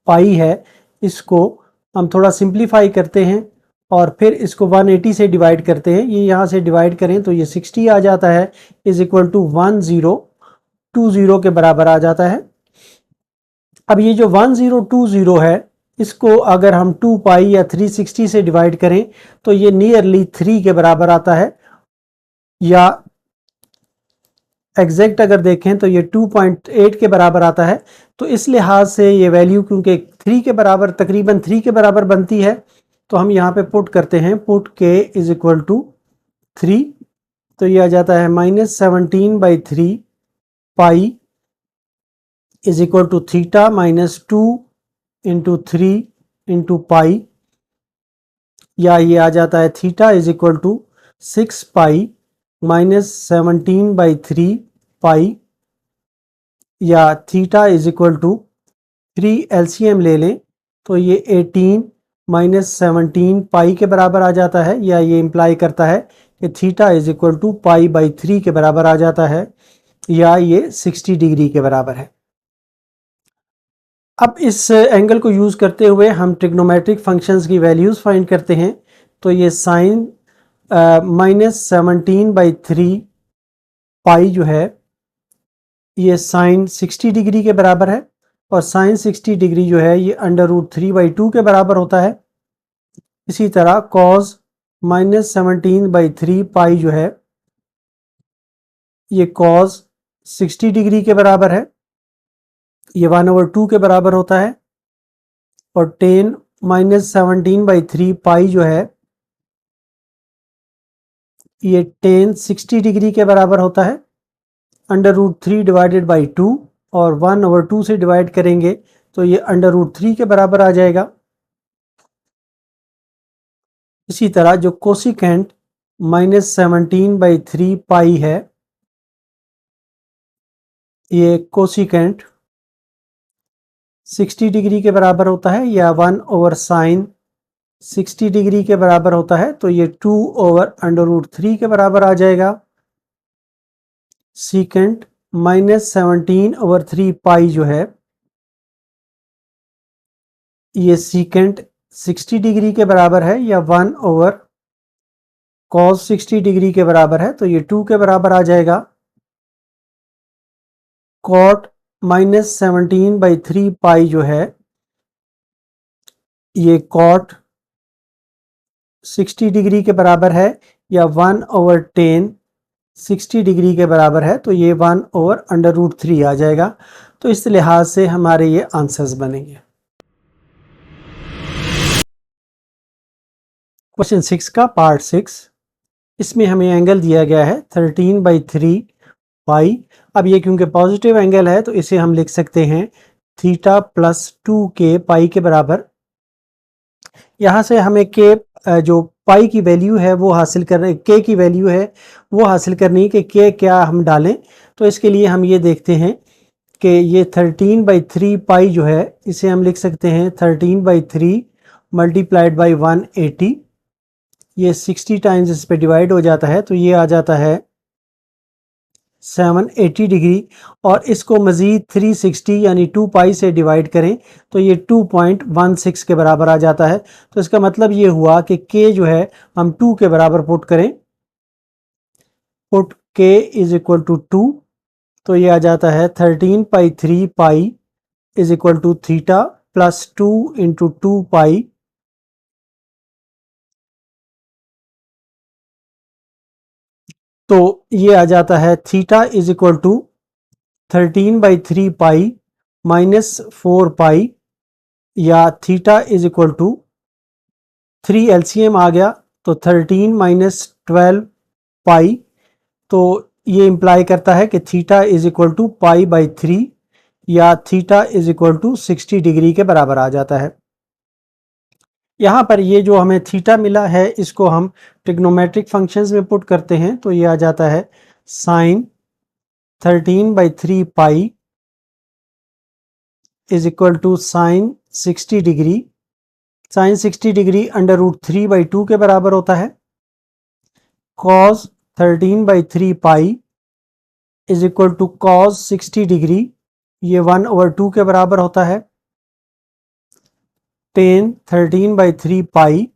पाई है इसको हम थोड़ा सिंप्लीफाई करते हैं और फिर इसको 180 से डिवाइड करते हैं। ये यहाँ से डिवाइड करें तो ये 60 आ जाता है, इज इक्वल टू 1020 के बराबर आ जाता है। अब ये जो 1020 है इसको अगर हम 2 पाई या 360 से डिवाइड करें तो ये नियरली 3 के बराबर आता है, या एग्जैक्ट अगर देखें तो ये 2.8 के बराबर आता है। तो इस लिहाज से ये वैल्यू क्योंकि 3 के बराबर, तकरीबन 3 के बराबर बनती है, तो हम यहाँ पे पुट करते हैं, put k is equal to 3। तो ये आ जाता है -17/3 pi is equal to theta -2 into 3 into pi, या ये आ जाता है theta is equal to 6 pi -17/3 pi, या theta is equal to 3 LCM ले लें तो ये 18 -17 पाई के बराबर आ जाता है, या ये इंप्लाई करता है कि थीटा इज इक्वल टू पाई/3 के बराबर आ जाता है, या ये 60 डिग्री के बराबर है। अब इस एंगल को यूज़ करते हुए हम ट्रिग्नोमेट्रिक फंक्शंस की वैल्यूज़ फाइंड करते हैं। तो ये साइन -17/3 पाई जो है ये साइन 60 डिग्री के बराबर है, और साइन 60 डिग्री जो है ये √3/2 के बराबर होता है। इसी तरह कॉस -17/3 पाई जो है ये कॉस 60 डिग्री के बराबर है, ये 1/2 के बराबर होता है। और टेन -17/3 पाई जो है ये टेन 60 डिग्री के बराबर होता है, √3 डिवाइडेड बाई 2, और 1/2 से डिवाइड करेंगे तो ये √3 के बराबर आ जाएगा। इसी तरह जो कोसिकेंट -17/3 पाई है ये कोसिकेंट 60 डिग्री के बराबर होता है, या 1/sin 60 डिग्री के बराबर होता है, तो ये 2/√3 के बराबर आ जाएगा। सीकेंट -17/3 पाई जो है ये सीकेंट 60 डिग्री के बराबर है, या 1/cos 60 डिग्री के बराबर है, तो ये 2 के बराबर आ जाएगा। कॉट -17/3 पाई जो है ये कॉट 60 डिग्री के बराबर है, या 1/10 60 डिग्री के बराबर है, तो ये 1/√3 आ जाएगा। तो इस लिहाज से हमारे ये आंसर्स बनेंगे। क्वेश्चन 6 का पार्ट 6, इसमें हमें एंगल दिया गया है 13/3 पाई। अब ये क्योंकि पॉजिटिव एंगल है तो इसे हम लिख सकते हैं थीटा +2k पाई के बराबर। यहाँ से हमें के जो पाई की वैल्यू है वो हासिल करने, के की वैल्यू है वो हासिल करनी कि के क्या हम डालें। तो इसके लिए हम ये देखते हैं कि ये 13/3 पाई जो है इसे हम लिख सकते हैं 13/3 मल्टीप्लाइड बाई 180। ये 60 टाइम्स इस पे डिवाइड हो जाता है, तो ये आ जाता है 780 डिग्री, और इसको मज़ीद 360 यानी 2 पाई से डिवाइड करें तो ये 2.16 के बराबर आ जाता है। तो इसका मतलब ये हुआ कि k जो है हम 2 के बराबर पुट करें, put k is equal to 2, तो ये आ जाता है 13/3 pi is equal to theta plus 2 into 2 pi तो ये आ जाता है theta is equal to 13/3 pi minus 4 pi या theta is equal to 3 LCM आ गया तो 13 माइनस 12 पाई तो ये इंप्लाई करता है कि थीटा इज इक्वल टू पाई/3 या theta is equal to 60 degree के बराबर आ जाता है। यहाँ पर ये जो हमें थीटा मिला है इसको हम ट्रिग्नोमेट्रिक फंक्शंस में पुट करते हैं तो ये आ जाता है sine 13/3 pi is equal to sine 60 degree. Sine 60 degree √3/2 के बराबर होता है। Cos 13/3 pi is equal to cos 60 degree, ये 1/2 के बराबर होता है। टेन 13/3 पाई,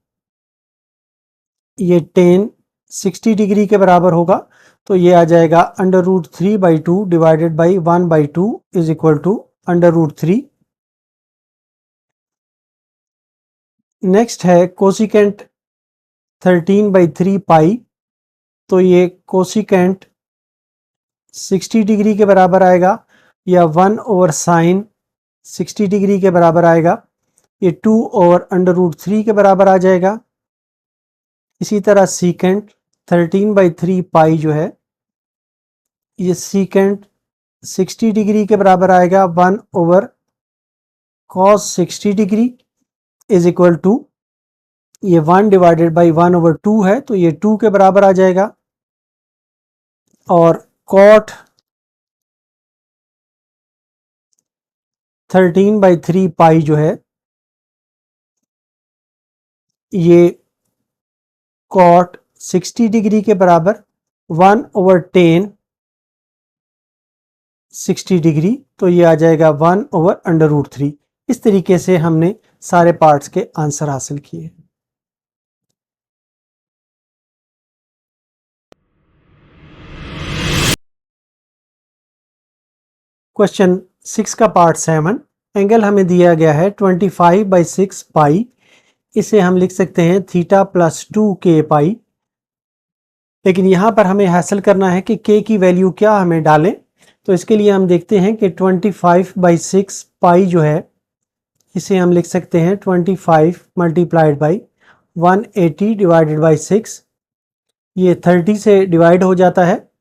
ये टेन 60 डिग्री के बराबर होगा तो ये आ जाएगा √3/2 divided by 1/2 is equal to √3। Next है कोसिकेंट 13/3 पाई तो ये कोसिकेंट 60 डिग्री के बराबर आएगा या 1/sin 60 डिग्री के बराबर आएगा। ये 2/√3 के बराबर आ जाएगा। इसी तरह सीकेंट 13/3 पाई जो है ये सीकेंट 60 डिग्री के बराबर आएगा 1/cos 60 degree is equal to ये 1 डिवाइडेड बाई 1/2 है तो ये 2 के बराबर आ जाएगा। और cot 13/3 पाई जो है ये cot 60 डिग्री के बराबर 1/tan 60 डिग्री तो ये आ जाएगा 1/√3। इस तरीके से हमने सारे पार्ट्स के आंसर हासिल किए। क्वेश्चन 6 का पार्ट 7, एंगल हमें दिया गया है 25/6 पाई, इसे हम लिख सकते हैं थीटा प्लस 2k पाई। लेकिन यहाँ पर हमें हासिल करना है कि k की वैल्यू क्या हमें डालें, तो इसके लिए हम देखते हैं कि 25/6 पाई जो है इसे हम लिख सकते हैं 25 मल्टीप्लाइड बाई 180 डिवाइडेड बाई 6। ये 30 से डिवाइड हो जाता है,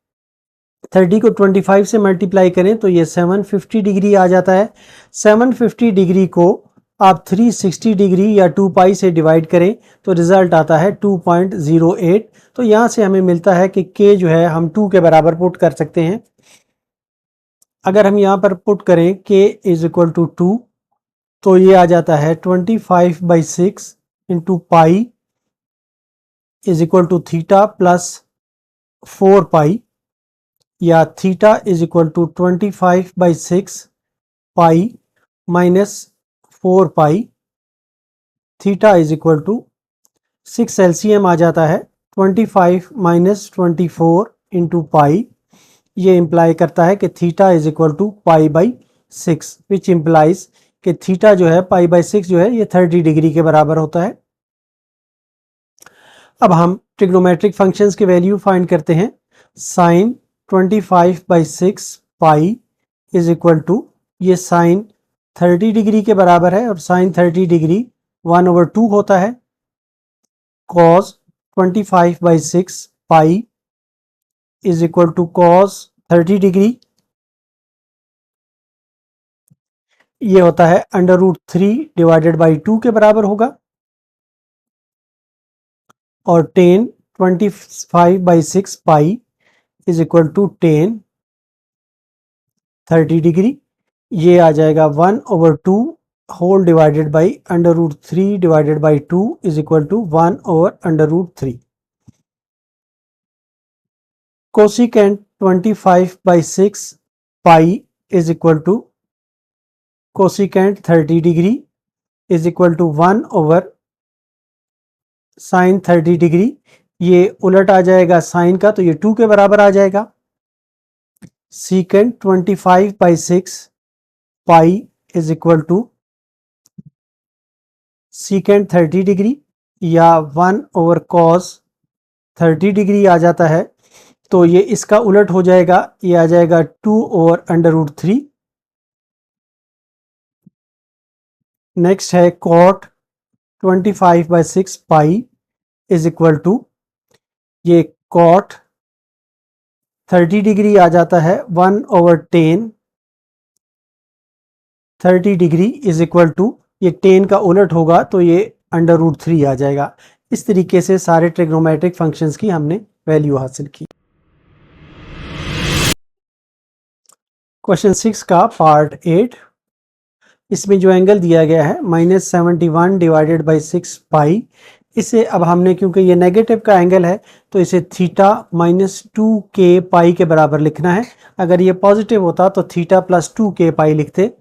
30 को 25 से मल्टीप्लाई करें तो ये 750 डिग्री आ जाता है। 750 डिग्री को आप 360 डिग्री या 2 पाई से डिवाइड करें तो रिजल्ट आता है 2.08। तो यहाँ से हमें मिलता है कि k जो है हम 2 के बराबर पुट कर सकते हैं। अगर हम यहाँ पर पुट करें k इज इक्वल टू 2 तो ये आ जाता है 25/6 into pi is equal to theta plus 4 pi या theta is equal to 25/6 pi minus 4 pi. Theta is equal to 6 LCM आ जाता है 25 माइनस 24 इंटू पाई। ये इंप्लाई करता है कि थीटा इज इक्वल टू पाई/6 विच इंप्लाइज कि थीटा जो है पाई/6 जो है ये 30 डिग्री के बराबर होता है। अब हम ट्रिग्नोमेट्रिक फंक्शंस के वैल्यू फाइंड करते हैं। Sine 25/6 pi is equal to ये साइन 30 डिग्री के बराबर है और साइन 30 डिग्री 1/2 होता है। Cos 25/6 pi is equal to cos 30 degree, ये होता है √3 डिवाइडेड बाई 2 के बराबर होगा। और tan 25/6 pi is equal to tan 30 degree, ये आ जाएगा 1/2 whole divided by √3 divided by 2 is equal to 1/√3। Cosecant 25/6 pi is equal to cosecant 30 degree is equal to 1/sin 30 degree. ये उलट आ जाएगा साइन का तो ये 2 के बराबर आ जाएगा। Secant 25/6 pi is equal to secant 30 degree या 1/cos 30 डिग्री आ जाता है, तो ये इसका उलट हो जाएगा, ये आ जाएगा 2/√3। नेक्स्ट है cot 25/6 pi is equal to, ये cot 30 डिग्री आ जाता है 1/10 30 डिग्री इज इक्वल टू, ये 10 का उलट होगा तो ये √3 आ जाएगा। इस तरीके से सारे ट्रिग्नोमेट्रिक फंक्शंस की हमने वैल्यू हासिल की। क्वेश्चन 6 का पार्ट 8, इसमें जो एंगल दिया गया है -71 डिवाइडेड बाई 6 पाई, इसे अब हमने, क्योंकि ये नेगेटिव का एंगल है, तो इसे थीटा -2k पाई के बराबर लिखना है। अगर ये पॉजिटिव होता तो थीटा +2k पाई लिखते।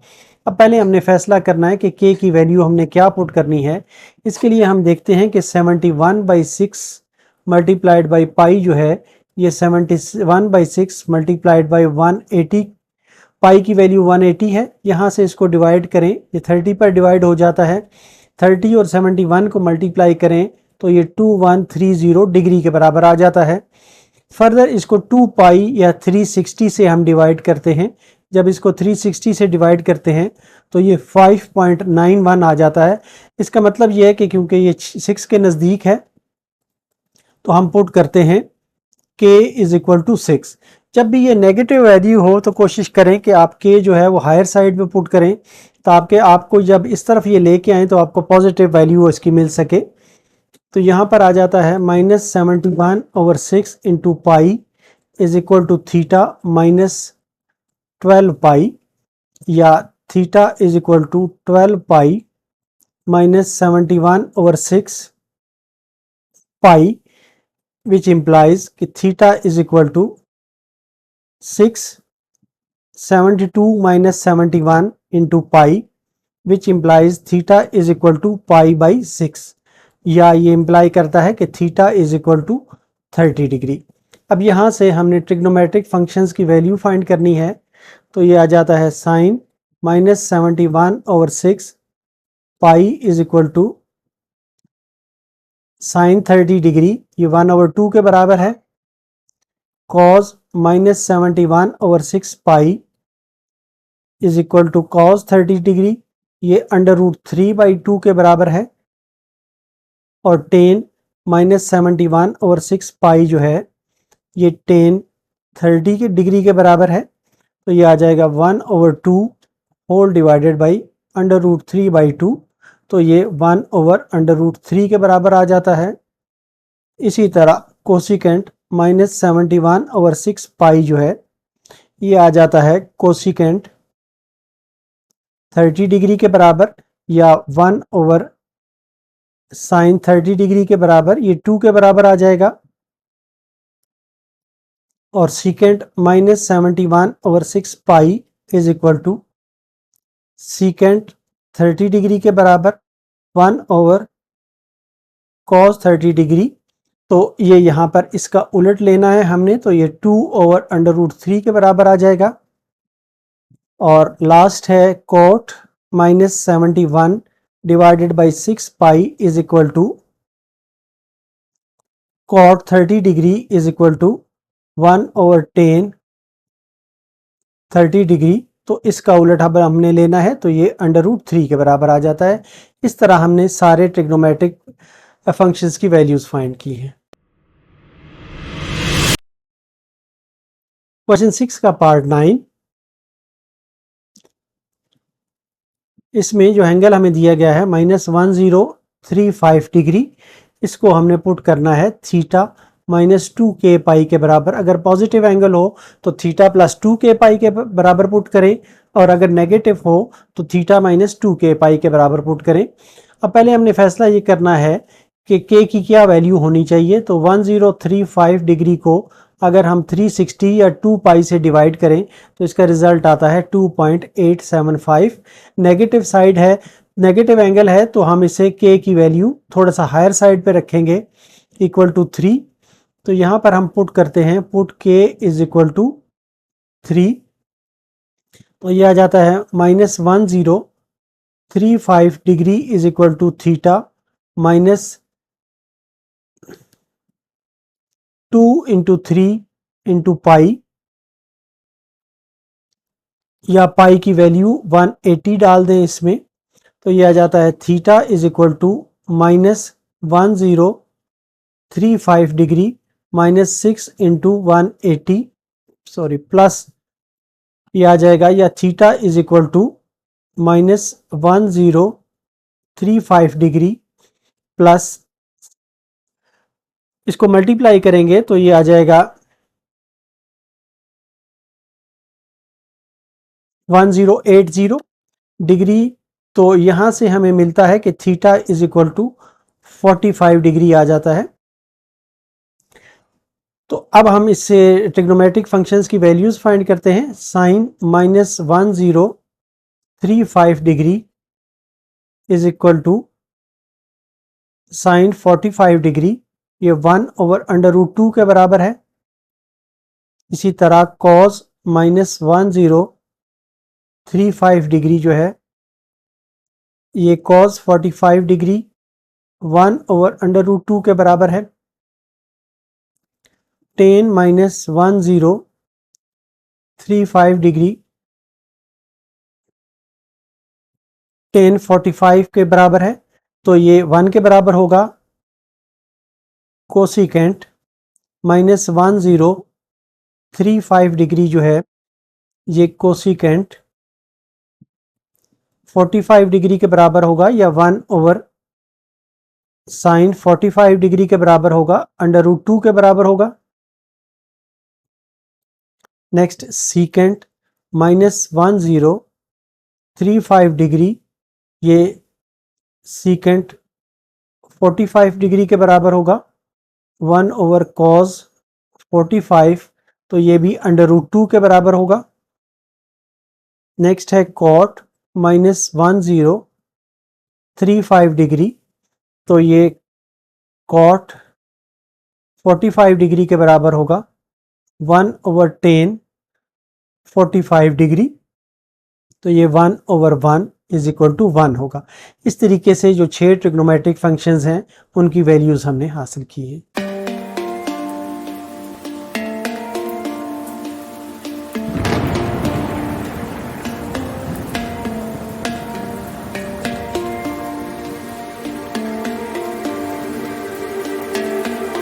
अब पहले हमने फैसला करना है कि k की वैल्यू हमने क्या पुट करनी है। इसके लिए हम देखते हैं कि 71/6 मल्टीप्लाइड बाई पाई जो है, ये 71/6 मल्टीप्लाइड बाई 180, पाई की वैल्यू 180 है। यहाँ से इसको डिवाइड करें, ये 30 पर डिवाइड हो जाता है। 30 और 71 को मल्टीप्लाई करें तो ये 2130 डिग्री के बराबर आ जाता है। फर्दर इसको 2 पाई या 360 से हम डिवाइड करते हैं। जब इसको 360 से डिवाइड करते हैं तो ये 5.91 आ जाता है। इसका मतलब ये है कि क्योंकि ये 6 के नज़दीक है तो हम पुट करते हैं k इज इक्वल टू 6। जब भी ये नेगेटिव वैल्यू हो तो कोशिश करें कि आप k जो है वो हायर साइड पे पुट करें, तो आपको जब इस तरफ ये लेके आए तो आपको पॉजिटिव वैल्यू इसकी मिल सके। तो यहाँ पर आ जाता है -71/6 into pi is equal to theta -12 pi, या theta is equal to 12 pi -71/6 pi, which implies कि theta is equal to 6 72 minus 71 into pi, which implies theta is equal to pi by 6, या ये इम्प्लाई करता है कि theta is equal to 30 degree. अब यहाँ से हमने ट्रिग्नोमेट्रिक फंक्शंस की वैल्यू फाइंड करनी है, तो ये आ जाता है sine -71/6 pi is equal to sine 30 degree, ये 1/2 के बराबर है, cos -71/6 pi is equal to cos 30 degree, ये √3/2 के बराबर है, और tan -71/6 पाई जो है ये tan 30 के डिग्री के बराबर है। तो ये आ जाएगा 1/2 होल डिवाइडेड बाई √3/2, तो ये 1/√3 के बराबर आ जाता है। इसी तरह कोसिकेंट -71/6 पाई जो है ये आ जाता है कोसिकेंट 30 डिग्री के बराबर, या 1/sin 30 डिग्री के बराबर, ये 2 के बराबर आ जाएगा। और secant -71/6 pi is equal to secant 30 degree के बराबर 1/cos 30 डिग्री। तो ये यहाँ पर इसका उलट लेना है हमने, तो ये 2/√3 के बराबर आ जाएगा। और लास्ट है cot -71 divided by 6 pi is equal to cot 30 degree is equal to 1/10 30 degree. तो इसका उलट अब हमने लेना है, तो ये √3 के बराबर आ जाता है। इस तरह हमने सारे ट्रिग्नोमेट्रिक फंक्शंस की वैल्यूज फाइंड की हैं। क्वेश्चन 6 का पार्ट 9, इसमें जो एंगल हमें दिया गया है -1035 डिग्री, इसको हमने पुट करना है थीटा -2k पाई के बराबर। अगर पॉजिटिव एंगल हो तो थीटा +2k पाई के बराबर पुट करें, और अगर नेगेटिव हो तो थीटा -2k पाई के बराबर पुट करें। अब पहले हमने फैसला ये करना है कि k की क्या वैल्यू होनी चाहिए। तो 1035 डिग्री को अगर हम 360 या 2 पाई से डिवाइड करें तो इसका रिजल्ट आता है 2.875। नेगेटिव साइड है, नेगेटिव एंगल है, तो हम इसे k की वैल्यू थोड़ा सा हायर साइड पे रखेंगे, इक्वल टू 3। तो यहाँ पर हम पुट करते हैं, put k is equal to 3, तो ये आ जाता है -1035 degree is equal to theta minus 2 into 3 into pi, या पाई की वैल्यू 180 डाल दें इसमें, तो ये आ जाता है theta is equal to -1035 degree minus 6 into 180, sorry plus ये आ जाएगा, या theta is equal to -1035 degree plus, इसको मल्टीप्लाई करेंगे तो ये आ जाएगा 1080 डिग्री। तो यहां से हमें मिलता है कि theta is equal to 45 degree आ जाता है। तो अब हम इससे ट्रिग्नोमेट्रिक फंक्शंस की वैल्यूज फाइंड करते हैं। Sine -1035 degree is equal to sine 45 degree, ये 1/√2 के बराबर है। इसी तरह कॉस -1035 डिग्री जो है ये कॉस 45 डिग्री 1/√2 के बराबर है। टेन -1035 डिग्री टेन 45 के बराबर है, तो ये 1 के बराबर होगा। कोसिकेंट -1035 डिग्री जो है ये कोसिकेंट 45 डिग्री के बराबर होगा, या 1/sin 45 डिग्री के बराबर होगा, √2 के बराबर होगा। नेक्स्ट सीकेंट -1035 डिग्री, ये सीकेंट 45 डिग्री के बराबर होगा, 1/cos 45, तो ये भी √2 के बराबर होगा। नेक्स्ट है कॉट -1035 डिग्री, तो ये कॉट 45 डिग्री के बराबर होगा, 1/tan 45 डिग्री, तो ये 1/1 इज इक्वल टू 1 होगा। इस तरीके से जो 6 ट्रिग्नोमेट्रिक फंक्शंस हैं उनकी वैल्यूज हमने हासिल की है।